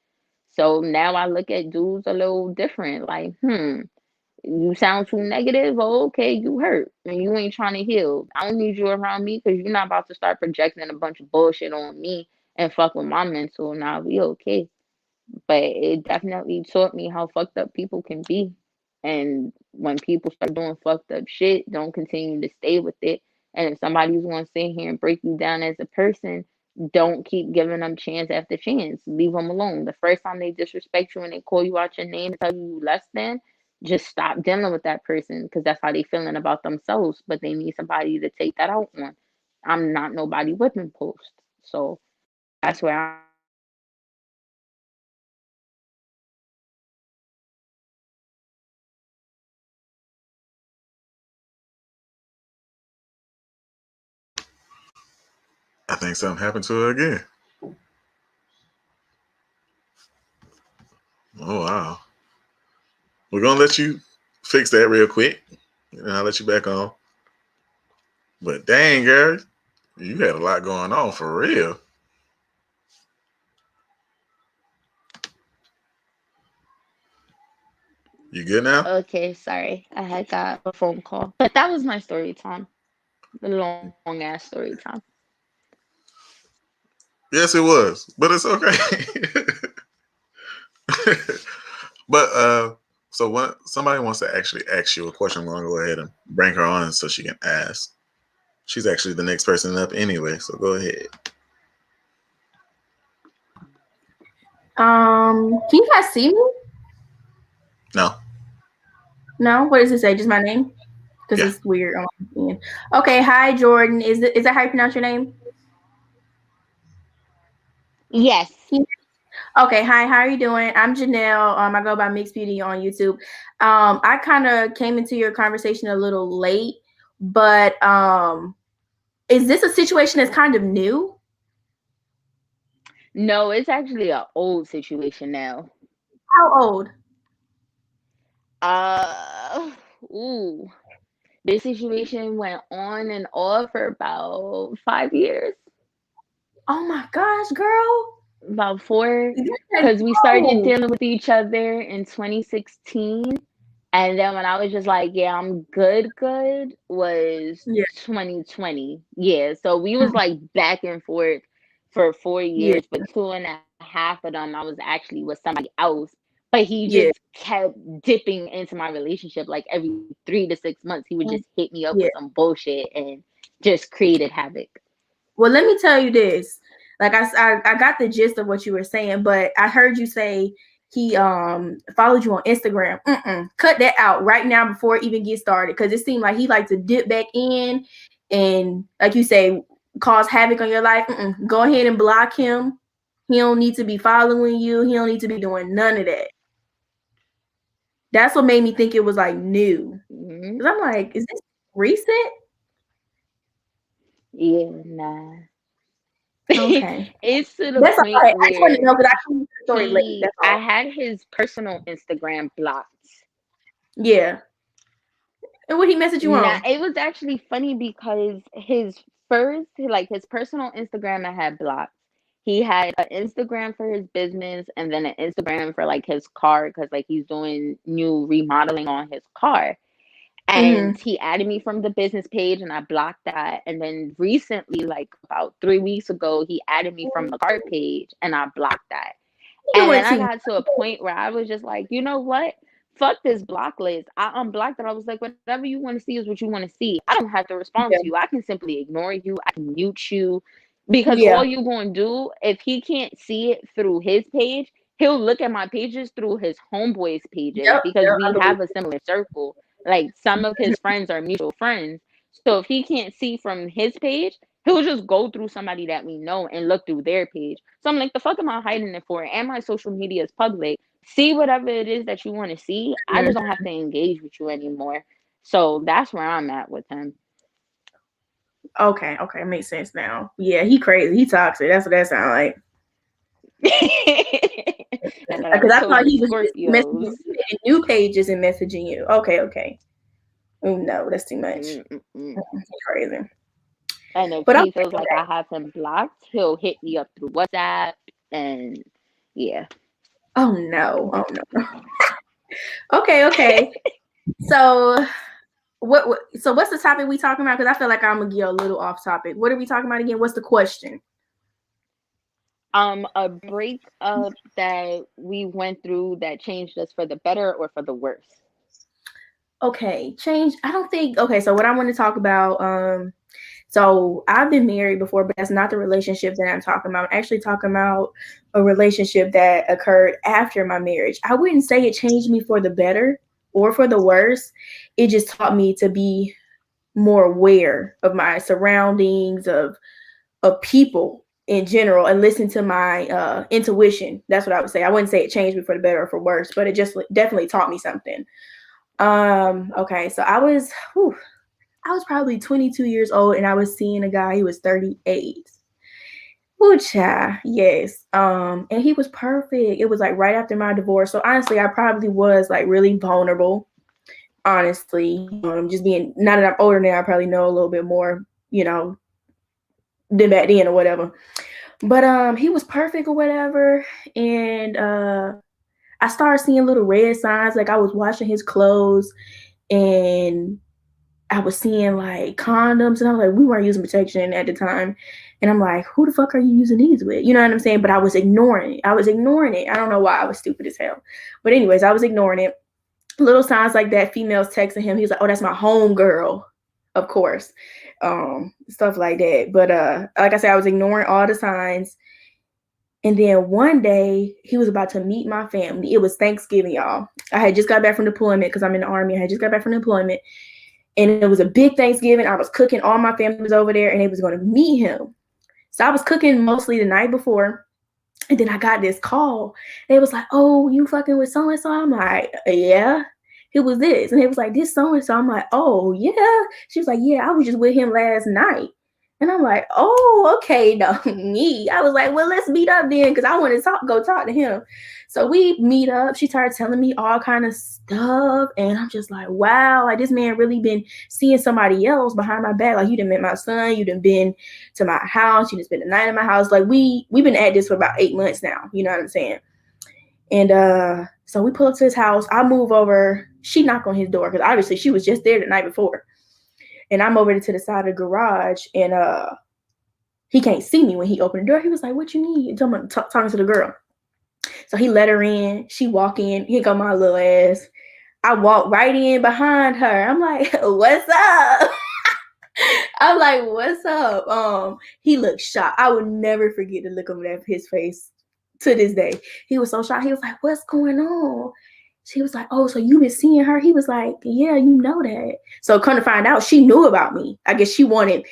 So now I look at dudes a little different. Like, you sound too negative. Oh, okay, you hurt and you ain't trying to heal. I don't need you around me because you're not about to start projecting a bunch of bullshit on me and fuck with my mental. Nah, we okay. But it definitely taught me how fucked up people can be. And when people start doing fucked up shit, don't continue to stay with it. And if somebody's going to sit here and break you down as a person, don't keep giving them chance after chance. Leave them alone. The first time they disrespect you and they call you out your name and tell you less than, just stop dealing with that person because that's how they feeling about themselves. But they need somebody to take that out on. I'm not nobody whipping post. So that's where I'm at. Like, I don't want to be somebody's second best. I don't want to be somebody's second best. I want to be somebody's first best. I think something happened to her again. Oh wow. We're gonna let you fix that real quick, and I'll let you back on. But dang, girl, you had a lot going on for real. You good now? Okay, sorry. I had got a phone call. But that was my story time. The long ass story time. Yes, it was, but it's okay. But so when somebody wants to actually ask you a question, I'm gonna go ahead and bring her on so she can ask. She's actually the next person up anyway, so go ahead. Can you guys see me? No, No? What does it say? Just my name? Because yeah, it's weird on my end. Okay, hi Jordan. Is that how you pronounce your name? Yes. Can Okay, hi, how are you doing? I'm Janelle. I go by Mixed Beauty on YouTube. I kind of came into your conversation a little late, but is this a situation that's kind of new? No, it's actually an old situation now. How old? Uh, ooh. This situation went on and off for about 5 years, Oh my gosh, girl. about four, That's because we started cold. dealing with each other in 2016. And then when I was just like, yeah, I'm good, was Yeah. 2020. Yeah. So we was Mm, like back and forth for four yeah. years, but 2.5 of them I was actually with somebody else. But he Yeah. just kept dipping into my relationship like every 3 to 6 months. He would just Mm, hit me up with yeah. some bullshit and just created havoc. Well, let me tell you this. Like I got the gist of what you were saying, but I heard you say he followed you on Instagram. Cut that out right now before it even gets started, because it seemed like he liked to dip back in and, like you say, cause havoc on your life. Go ahead and block him. He don't need to be following you. He don't need to be doing none of that. That's what made me think it was like new. Hmm. Cause I'm like, is this recent? Yeah, nah. Okay. It's to the That's all point right. I just want to where know because I came to the story late. That's I all. had his personal Instagram blocked. Yeah. And what he messaged you Nah, on? it was actually funny because his personal Instagram I had blocked. He had an Instagram for his business and then an Instagram for like his car because like he's doing new remodeling on his car. And Mm-hmm. he added me from the business page and I blocked that. And then recently, like about 3 weeks ago, he added me from the car page and I blocked that. He And doing then I too got to a point where I was just like, you know what? Fuck this block list. I unblocked it. I was like, whatever you want to see is what you want to see. I don't have to respond to much. you. I can simply ignore you. I can mute you. Because Yeah. all you going to do, if he can't see it through his page, he'll look at my pages through his homeboys' pages Yep. because Yep. I we believe have a similar circle. Like some of his friends are mutual friends. So if he can't see from his page, he'll just go through somebody that we know and look through their page. So I'm like, the fuck am I hiding it for? And my social media is public. See whatever it is that you want to see. I it. just don't have to engage with you anymore. So that's where I'm at with him. Okay. Okay. Makes sense now. Yeah. He crazy. He toxic. That's what that sounds like. And Because I I told thought you, he was just Scorpios. messaging, making new pages and messaging you. Okay. Okay. Oh no, that's too much. Mm-mm-mm. Crazy. And if But he okay. feels like I have him blocked, he'll hit me up through WhatsApp. And yeah. Oh no. Oh no. Okay. Okay. So so what's the topic we talking about? Because I feel like I'm gonna get a little off topic. What are we talking about again? What's the question? A breakup that we went through that changed us for the better or for the worse. Okay, change. I don't think. Okay, so what I want to talk about. So I've been married before, but that's not the relationship that I'm talking about. I'm actually talking about a relationship that occurred after my marriage. I wouldn't say it changed me for the better or for the worse. It just taught me to be more aware of my surroundings, of people in general, and listen to my intuition. That's what I would say. I wouldn't say it changed me for the better or for worse, but it just definitely taught me something. Okay, so I was probably 22 years old and I was seeing a guy, he was 38. Ooh, child, yes. And he was perfect. It was like right after my divorce. So honestly, I probably was like really vulnerable. Honestly, just being, now that I'm older now, I probably know a little bit more, than back then or whatever. But he was perfect or whatever. And I started seeing little red signs. Like I was washing his clothes and I was seeing like condoms, and I was like, we weren't using protection at the time. And I'm like, who the fuck are you using these with? You know what I'm saying? But I was ignoring it. I was ignoring it. I don't know why. I was stupid as hell. But anyways, I was ignoring it. Little signs like that, females texting him. He was like, oh, that's my home girl. Of course. Stuff like that. But like I said, I was ignoring all the signs. And then one day he was about to meet my family. It was Thanksgiving, y'all. I had just got back from deployment because I'm in the Army. I had just got back from deployment. And it was a big Thanksgiving. I was cooking. All my family was over there and they was going to meet him. So I was cooking mostly the night before. And then I got this call. They was like, oh, you fucking with so-and-so? I'm like, yeah. Who was this? And it was like, this so-and-so. I'm like, oh, yeah. She was like, yeah, I was just with him last night. And I'm like, oh, okay, no, me. I was like, well, let's meet up then, because I want to go talk to him. So we meet up. She started telling me all kind of stuff, and I'm just like, wow, like this man really been seeing somebody else behind my back. Like you done met my son, you done been to my house, you done spent the night in my house. Like we've been at this for about 8 months now. You know what I'm saying? And so we pull up to his house. I move over. She knocked on his door because obviously she was just there the night before. And I'm over to the side of the garage, and he can't see me when he opened the door. He was like, "What you need?" Talking to the girl. So he let her in. She walk in. He got my little ass. I walk right in behind her. I'm like, "What's up?" I'm like, "What's up?" He looked shocked. I would never forget the look of his face to this day. He was so shocked. He was like, "What's going on?" She was like, "Oh, so you been seeing her?" He was like, "Yeah, you know that." So come to find out, she knew about me. I guess she wanted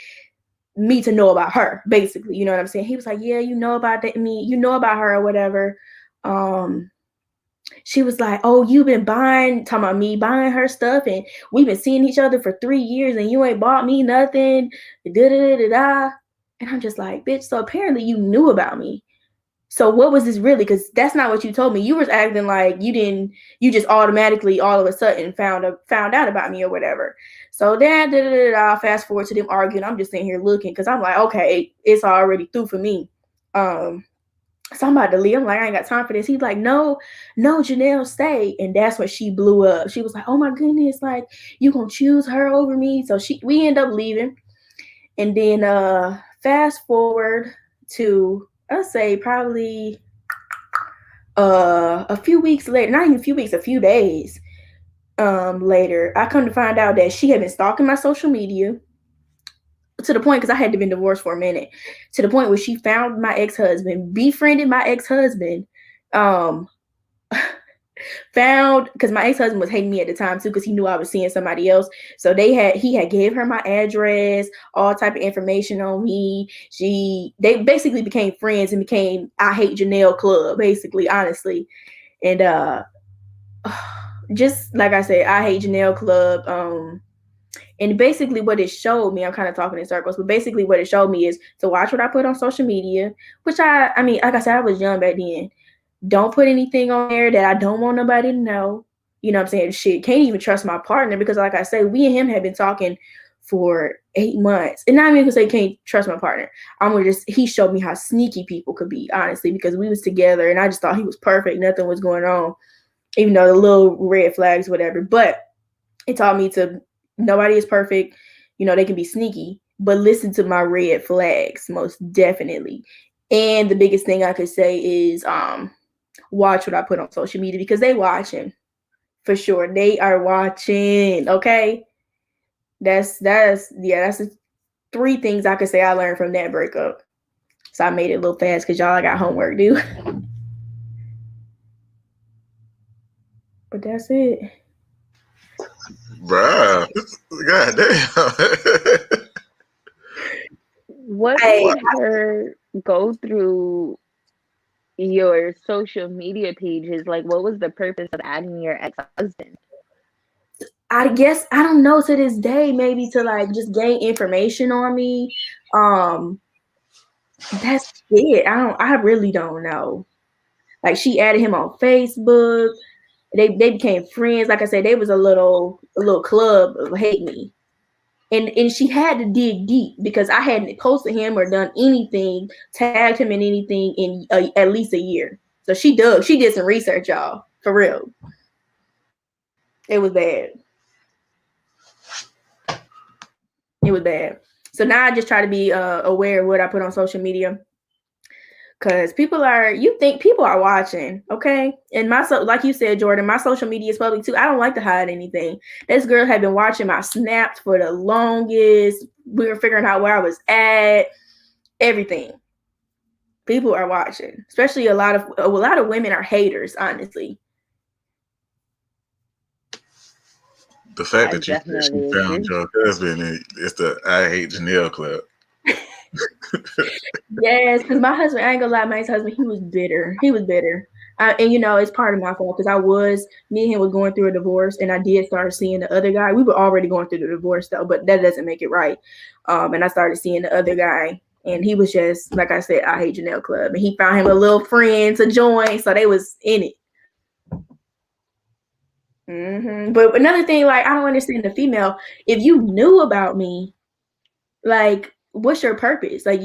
me to know about her, basically. You know what I'm saying? He was like, "Yeah, you know about me, you know about her or whatever." Um, she was like, "Oh, you've been talking about me buying her stuff, and we've been seeing each other for 3 years, and you ain't bought me nothing." Da da da da. And I'm just like, "Bitch, so apparently you knew about me. So what was this really? Because that's not what you told me. You were acting like you just automatically all of a sudden found out about me or whatever." So then fast forward to them arguing. I'm just sitting here looking because I'm like, okay, it's already through for me. So I'm about to leave. I'm like, I ain't got time for this. He's like, no, Janelle, stay. And that's when she blew up. She was like, oh my goodness, like you gonna choose her over me? So we end up leaving. And then fast forward to, I'd say probably a few weeks later, not even a few weeks, a few days later, I come to find out that she had been stalking my social media to the point, because I had been divorced for a minute, to the point where she found my ex-husband, befriended my ex-husband, um, found, because my ex-husband was hating me at the time too, because he knew I was seeing somebody else. So he had gave her my address, all type of information on me. They basically became friends and became I Hate Janelle Club, basically, honestly. And just like I said, I Hate Janelle Club. And basically what it showed me, I'm kind of talking in circles, but basically what it showed me is to watch what I put on social media, which I mean, like I said, I was young back then. Don't put anything on there that I don't want nobody to know. You know what I'm saying? Shit, can't even trust my partner because, like I say, we and him have been talking for 8 months. And not even because I can't trust my partner. He showed me how sneaky people could be, honestly, because we was together and I just thought he was perfect. Nothing was going on, even though the little red flags, whatever. But it taught me to, nobody is perfect. You know, they can be sneaky, but listen to my red flags, most definitely. And the biggest thing I could say is watch what I put on social media, because they watching for sure. They are watching. Okay. That's the 3 things I could say I learned from that breakup. So I made it a little fast because y'all, I got homework due. But that's it. Bruh. God damn. What Hey, made her go through your social media pages? Like, what was the purpose of adding your ex-husband? I guess I don't know, to this day, maybe to like just gain information on me. That's it. I really don't know. Like, she added him on Facebook. They became friends. Like I said, they was a little club of hate me. And she had to dig deep because I hadn't posted him or done anything, tagged him in anything in at least a year. So she did some research, y'all, for real. It was bad. It was bad. So now I just try to be aware of what I put on social media, because you think people are watching, okay? And like you said, Jordan, my social media is public too. I don't like to hide anything. This girl had been watching my snaps for the longest. We were figuring out where I was at, everything. People are watching, especially a lot of women are haters, honestly. The fact That's that you said she definitely found true. your husband is the I Hate Janelle Club. Yes, because my husband, I ain't gonna lie, my ex-husband, he was bitter. He was bitter. And it's part of my fault because me and him was going through a divorce, and I did start seeing the other guy. We were already going through the divorce though, but that doesn't make it right. And I started seeing the other guy, and he was just like I said, I hate Janelle Club, and he found him a little friend to join, so they was in it. But another thing, like I don't understand the female. If you knew about me, like what's your purpose? Like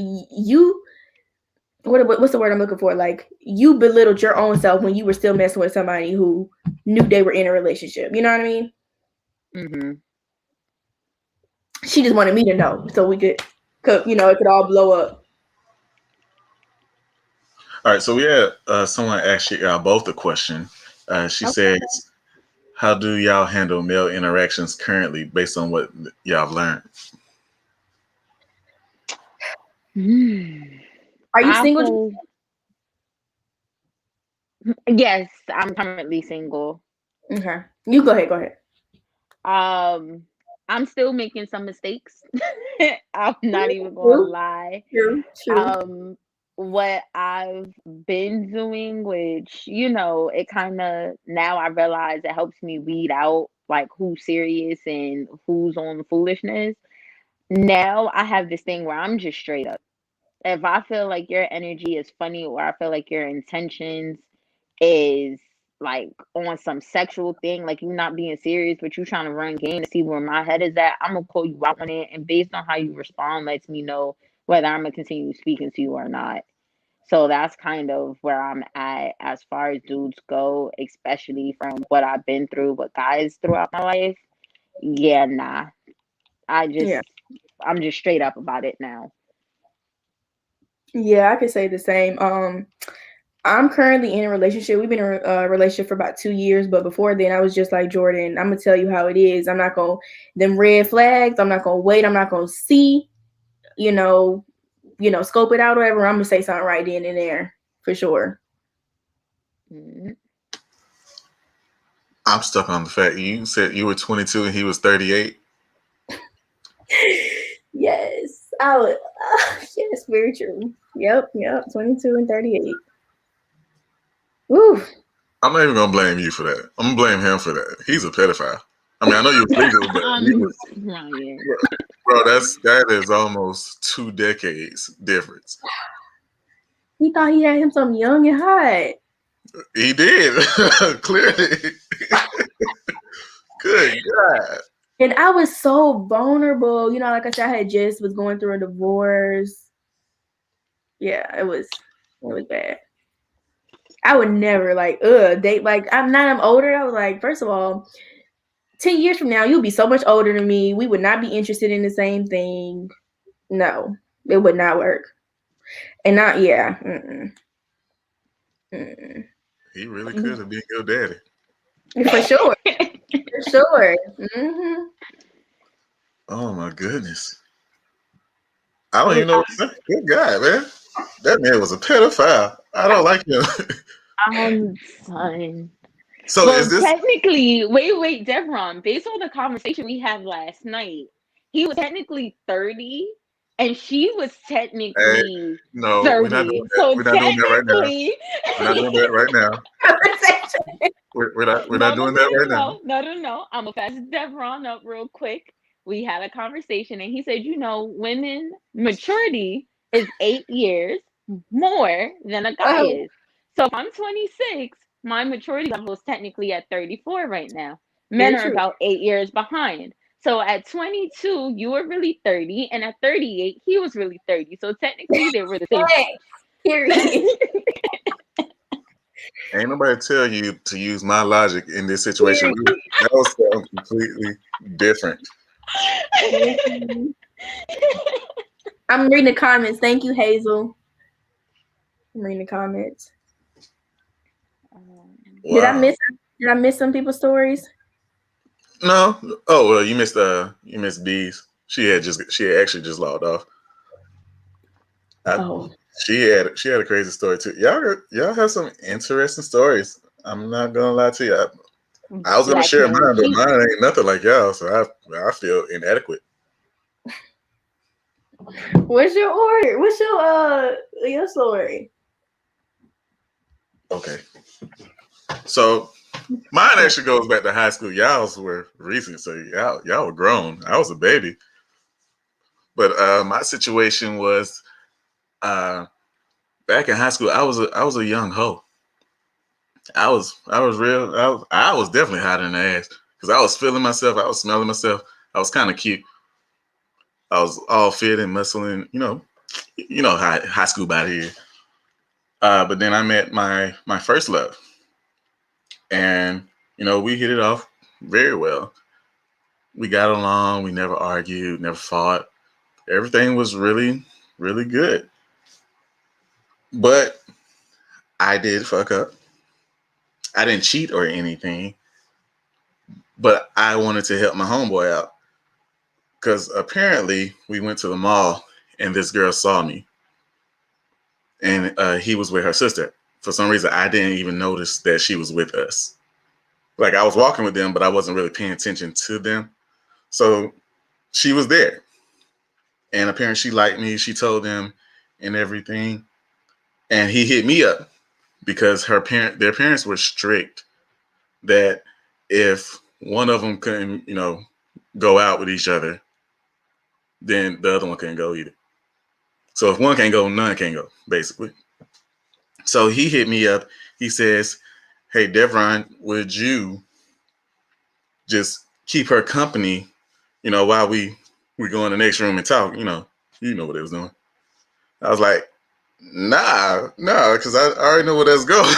what's the word I'm looking for? Like you belittled your own self when you were still messing with somebody who knew they were in a relationship. You know what I mean? Mm-hmm. She just wanted me to know so we could it could all blow up. All right, so we had someone ask y'all both a question. She Okay. says, "How do y'all handle male interactions currently, based on what y'all have learned?" Are you I single? feel yes, I'm currently single. Okay. You go ahead. Go ahead. Um, I'm still making some mistakes. I'm not even gonna True. lie. True. True. Um, what I've been doing, which it kind of now I realize it helps me weed out like who's serious and who's on foolishness. Now I have this thing where I'm just straight up. If I feel like your energy is funny or I feel like your intentions is like on some sexual thing, like you not being serious, but you trying to run game to see where my head is at, I'm gonna call you out on it. And based on how you respond, lets me know whether I'm gonna continue speaking to you or not. So that's kind of where I'm at as far as dudes go, especially from what I've been through with guys throughout my life. Yeah, nah. I just Yeah. I'm just straight up about it now. Yeah, I could say the same. I'm currently in a relationship. We've been in a relationship for about 2 years, but before then, I was just like Jordan. I'm gonna tell you how it is. I'm not gonna them red flags. I'm not gonna wait. I'm not gonna see. You know, scope it out or whatever. I'm gonna say something right then and there for sure. Mm. I'm stuck on the fact you said you were 22 and he was 38. Yes, I would. Yes, very true. Yep, 22 and 38. Woo. I'm not even gonna blame you for that. I'm gonna blame him for that. He's a pedophile. I mean, I know you're single, but he I'm was, crying. bro. That is almost 2 decades difference. He thought he had him something young and hot. He did clearly. Good God. And I was so vulnerable. Like I said, I had just was going through a divorce. Yeah, it was bad. I would never like date like I'm older. I was like, first of all, 10 years from now, you'll be so much older than me. We would not be interested in the same thing. No, it would not work. And not yeah. Mm-mm. He really could have been your daddy. For sure. For sure. Mm-hmm. Oh my goodness. I don't It even know what to say. Good guy, man. That man was a pedophile. I don't like him. Son. So is Well, this technically, wait, Devron, based on the conversation we had last night, he was technically 30 and she was hey, technically no, we're not doing 30. that. So We're not doing that right now. technically, We're not doing that right now. We're not no, no, doing no, that right now. no, no, no, no. I'm gonna pass Devron up real quick. We had a conversation and he said, women maturity is 8 years more than a guy Oh, is. So if I'm 26, my maturity level is technically at 34 right now. Men very are true. about 8 years behind. So at 22, you were really 30, and at 38, he was really 30. So technically, they were the same Hey, period. age. Ain't nobody tell you to use my logic in this situation. Period. That was something completely different. Mhm. I'm reading the comments. Thank you, Hazel. I'm reading the comments. Did I Wow. miss did I miss some people's stories? No. Oh well, you missed Bees. She had actually just logged off. I, Oh. she had a crazy story too. Y'all have some interesting stories. I'm not gonna lie to you. I was gonna Black share men mine, but cheat. mine ain't nothing like y'all, so I feel inadequate. What's your order? What's your story? Okay. So mine actually goes back to high school. Y'all's were recent, so y'all were grown. I was a baby. But my situation was uh, back in high school. I was a young hoe. I was real. I was definitely hot in the ass because I was feeling myself. I was smelling myself. I was kind of cute. I was all fit and muscling. You know high school body here. But then I met my first love, and we hit it off very well. We got along. We never argued. Never fought. Everything was really really good. But I did fuck up. I didn't cheat or anything, but I wanted to help my homeboy out because apparently we went to the mall and this girl saw me and he was with her sister. For some reason, I didn't even notice that she was with us. Like I was walking with them, but I wasn't really paying attention to them. So she was there, and apparently she liked me. She told them and everything, and he hit me up because their parents were strict that if one of them couldn't, go out with each other, then the other one couldn't go either. So if one can't go, none can go, basically. So he hit me up. He says, "Hey, Devron, would you just keep her company, while we go in the next room and talk? You know what it was doing." I was like, nah, because I already know where that's going.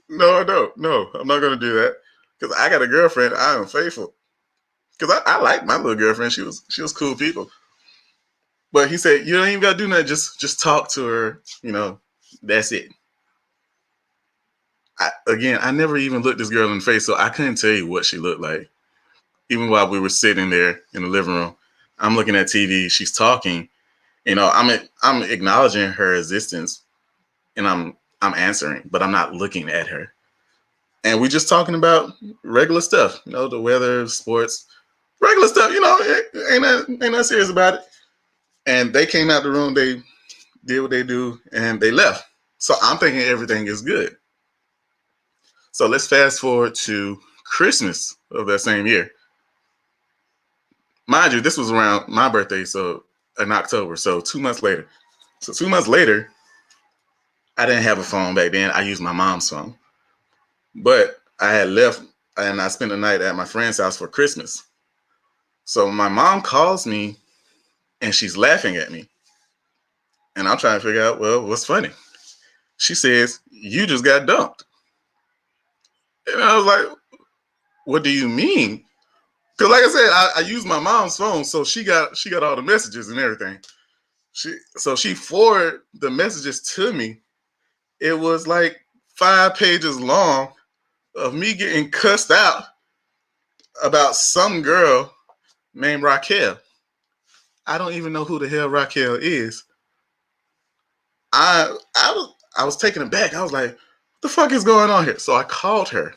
No, I don't. No, I'm not gonna do that because I got a girlfriend. I am faithful. Because I like my little girlfriend. She was cool people. But he said, you don't even gotta do nothing. Just talk to her. That's it. I never even looked this girl in the face, so I couldn't tell you what she looked like. Even while we were sitting there in the living room, I'm looking at TV. She's talking. I'm acknowledging her existence, and I'm answering, but I'm not looking at her. And we just talking about regular stuff. The weather, sports, regular stuff. Ain't that serious about it. And they came out the room. They did what they do, and they left. So I'm thinking everything is good. So let's fast forward to Christmas of that same year. Mind you, this was around my birthday, so in October. So 2 months later. So 2 months later, I didn't have a phone back then. I used my mom's phone. But I had left and I spent the night at my friend's house for Christmas. So my mom calls me and she's laughing at me. And I'm trying to figure out, well, what's funny? She says, "You just got dumped." And I was like, "What do you mean?" Because like I said, I used my mom's phone, so she got all the messages and everything. So she forwarded the messages to me. It was like 5 pages long of me getting cussed out about some girl named Raquel. I don't even know who the hell Raquel is. I was taken aback. I was like, "What the fuck is going on here?" So I called her.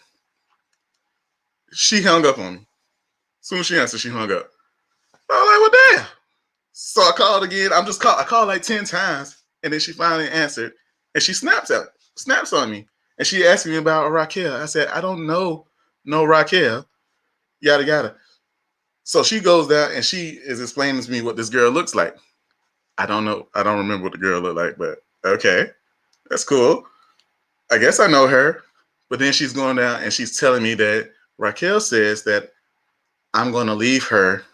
She hung up on me. As soon as she answered, she hung up. I was like, "Well, damn." So I called again. I called like 10 times, and then she finally answered, and she snaps on me, and she asked me about Raquel. I said, "I don't know no Raquel." Yada yada. So she goes down and she is explaining to me what this girl looks like. I don't know. I don't remember what the girl looked like, but okay, that's cool. I guess I know her. But then she's going down and she's telling me that Raquel says that I'm going to leave her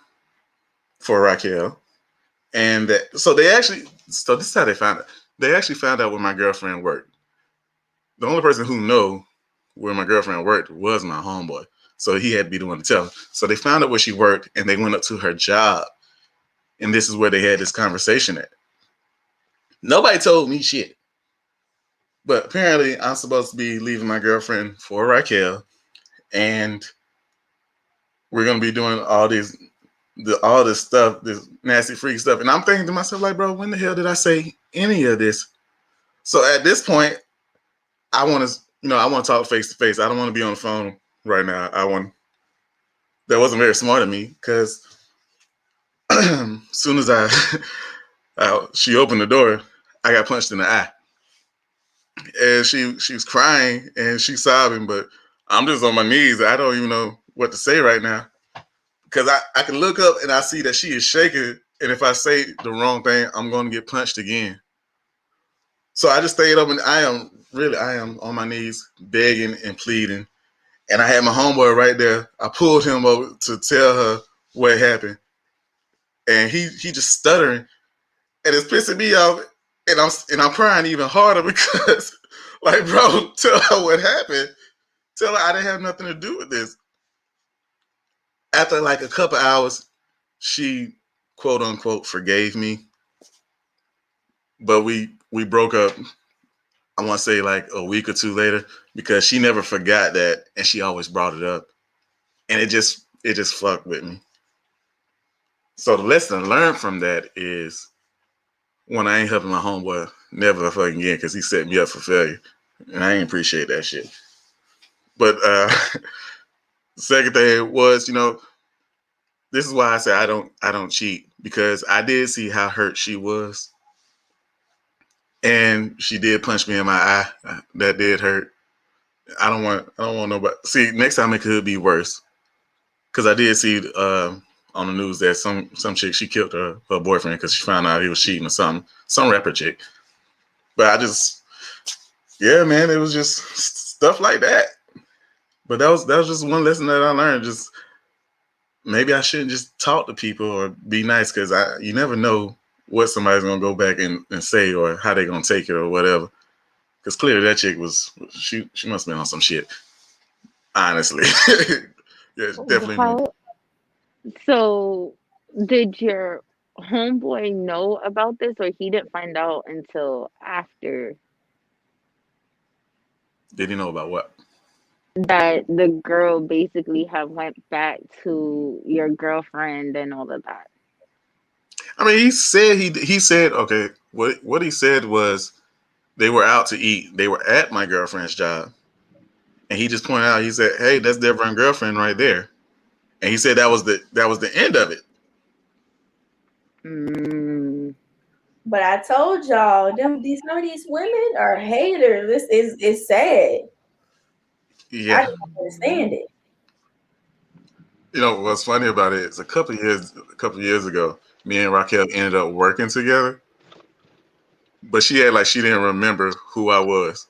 for Raquel. And so this is how they found it. They actually found out where my girlfriend worked. The only person who knew where my girlfriend worked was my homeboy. So he had to be the one to tell. So they found out where she worked and they went up to her job. And this is where they had this conversation at. Nobody told me shit. But apparently I'm supposed to be leaving my girlfriend for Raquel. And we're gonna be doing all this stuff, this nasty freak stuff. And I'm thinking to myself, like, bro, when the hell did I say any of this? So at this point, I want to talk face to face. I don't want to be on the phone right now. That wasn't very smart of me because as soon as she opened the door, I got punched in the eye. and she was crying and she's sobbing, but I'm just on my knees. I don't even know what to say right now because I can look up and I see that she is shaking, and if I say the wrong thing, I'm going to get punched again. So I just stayed up and I am on my knees begging and pleading, and I had my homeboy right there. I pulled him over to tell her what happened, and he just stuttering, and it's pissing me off, and I'm crying even harder because, like, bro, tell her what happened. Tell her I didn't have nothing to do with this. After like a couple hours, she quote unquote forgave me, but we broke up. I want to say like a week or two later because she never forgot that, and she always brought it up, and it just fucked with me. So the lesson learned from that is when I ain't helping my homeboy never fucking again because he set me up for failure, and I ain't appreciate that shit. But second thing was, this is why I say I don't cheat because I did see how hurt she was, and she did punch me in my eye. That did hurt. I don't want nobody. See, next time it could be worse because I did see on the news that some chick she killed her boyfriend because she found out he was cheating or something. Some rapper chick. But yeah, man, it was just stuff like that. But that was just one lesson that I learned. Just maybe I shouldn't just talk to people or be nice because you never know what somebody's gonna go back and say or how they're gonna take it or whatever. Because clearly that chick she must have been on some shit. Honestly, yeah, definitely. How so did your homeboy know about this or he didn't find out until after Did he know about what? that the girl basically have went back to your girlfriend and all of that? I mean, he said okay. What he said was they were out to eat. They were at my girlfriend's job, and he just pointed out. He said, "Hey, that's Devon's girlfriend right there." And he said that was the end of it. Mm. But I told y'all, some of these women are haters. This is sad. I Yeah. don't understand it. What's funny about it is a couple years ago, me and Raquel ended up working together, but she had like she didn't remember who I was,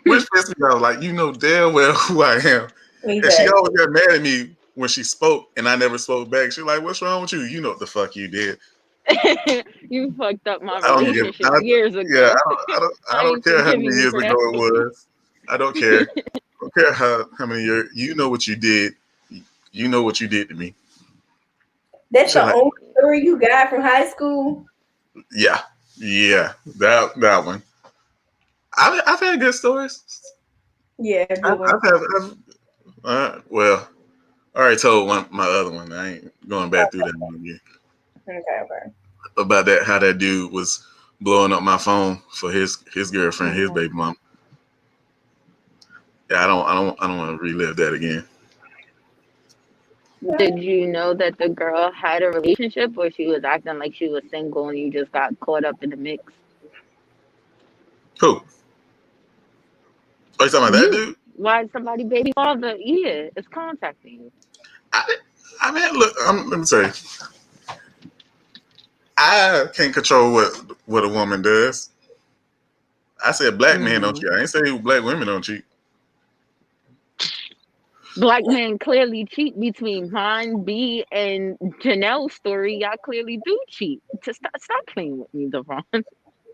which pissed me off. Like damn well who I am, and she Exactly. always got mad at me when she spoke, and I never spoke back. She's like, "What's wrong with you? You know what the fuck you did." You fucked up my I don't give. relationship years Yeah, ago. I I don't ain't care how forgiving many you years for ago that. it was. I don't care. I don't care how many years. You know what you did. You know what you did to me. That's She's the like, only story you got from high school. yeah, yeah, that one. I've had good stories. Yeah, good I've, one. I've had. Well, I already told my other one. I ain't going back through that one again. Okay, okay. About that, how that dude was blowing up my phone for his girlfriend, his Yeah. baby mom. Yeah, I don't want to relive that again. Did you know that the girl had a relationship or she was acting like she was single and you just got caught up in the mix? Who? Oh, you talking about that You. dude? Why somebody baby father, yeah, is contacting you. I, I mean, look. Let me say, I can't control what a woman does. I said black men don't Hmm. cheat. I ain't say black women don't cheat. Black men clearly cheat between mine, B, and Janelle's story. Y'all clearly do cheat. To stop playing with me, Devon.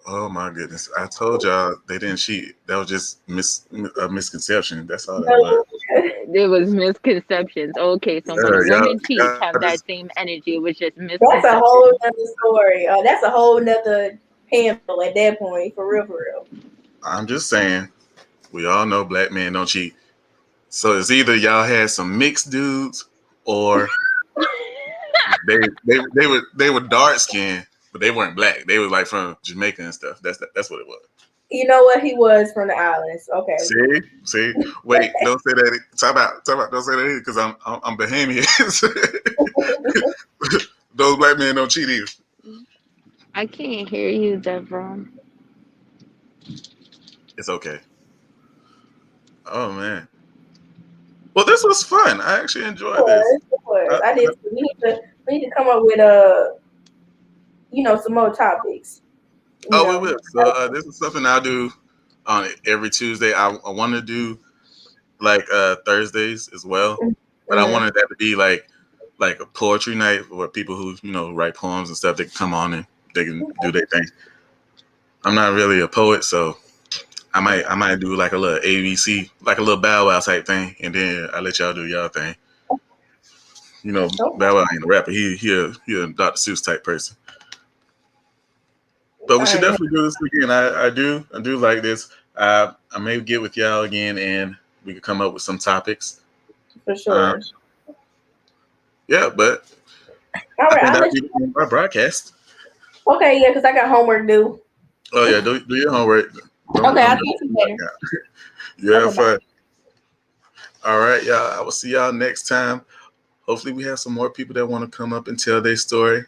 Oh my goodness! I told y'all they didn't cheat. That was just a misconception. That's all that was. No, There was misconceptions. Okay, so when a Yeah, woman cheats, y'all have just. that same energy. It was just that's a whole misconceptions. nother story. That's a whole nother panel at that point, for real, for real. I'm just saying. We all know black men don't cheat. So it's either y'all had some mixed dudes or they were dark skinned, but they weren't black. They were like from Jamaica and stuff. That's what it was. You know what? He was from the islands. Okay. See. Wait, don't say that. Talk about. Don't say that because I'm Bahamian. Those black men don't cheat either. I can't hear you, Devon. It's okay. Oh man. Well, this was fun. I actually enjoyed this. Of course. I, I did. I, We need to come up with some more topics. You oh, we know. will. So this is something I do on every Tuesday. I want to do like Thursdays as well, but I Mm-hmm. wanted that to be like a poetry night where people who write poems and stuff they can come on and they can do their thing. I'm not really a poet, so I might do like a little ABC, like a little Bow Wow type thing, and then I let y'all do y'all thing. Okay. Bow Wow ain't a rapper. He a Dr. Seuss type person. But we All should right. definitely do this again. I do like this. I may get with y'all again, and we could come up with some topics. For Um, sure. yeah, but All I right. think I'll that'll let be you. the end of our broadcast. Okay. Yeah, because I got homework due. Oh yeah, do your homework. Don't Okay. don't I'll mess talk to you it later. up. You Okay. have Bye. fun. All right, y'all. I will see y'all next time. Hopefully, we have some more people that want to come up and tell their story.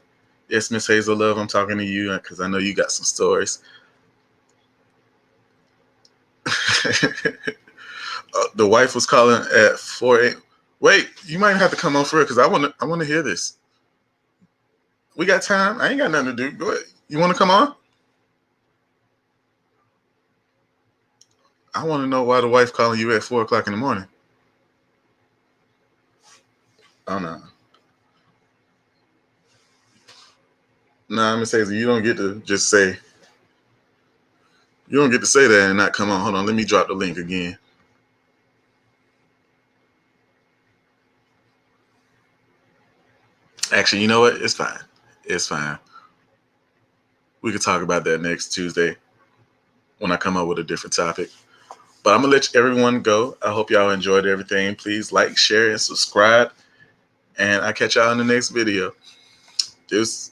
Yes, Miss Hazel Love, I'm talking to you because I know you got some stories. The wife was calling at 4 a.m. Wait, you might have to come on for it because I want to hear this. We got time. I ain't got nothing to do. Go ahead. You want to come on? I want to know why the wife calling you at 4 o'clock in the morning. Oh no, nah, Miss Hazel, you don't get to just say. You don't get to say that and not come on. Hold on, let me drop the link again. Actually, you know what? It's fine. It's fine. We could talk about that next Tuesday when I come up with a different topic. But I'm gonna let everyone go. I hope y'all enjoyed everything. Please like, share, and subscribe. And I catch y'all in the next video. Deuce.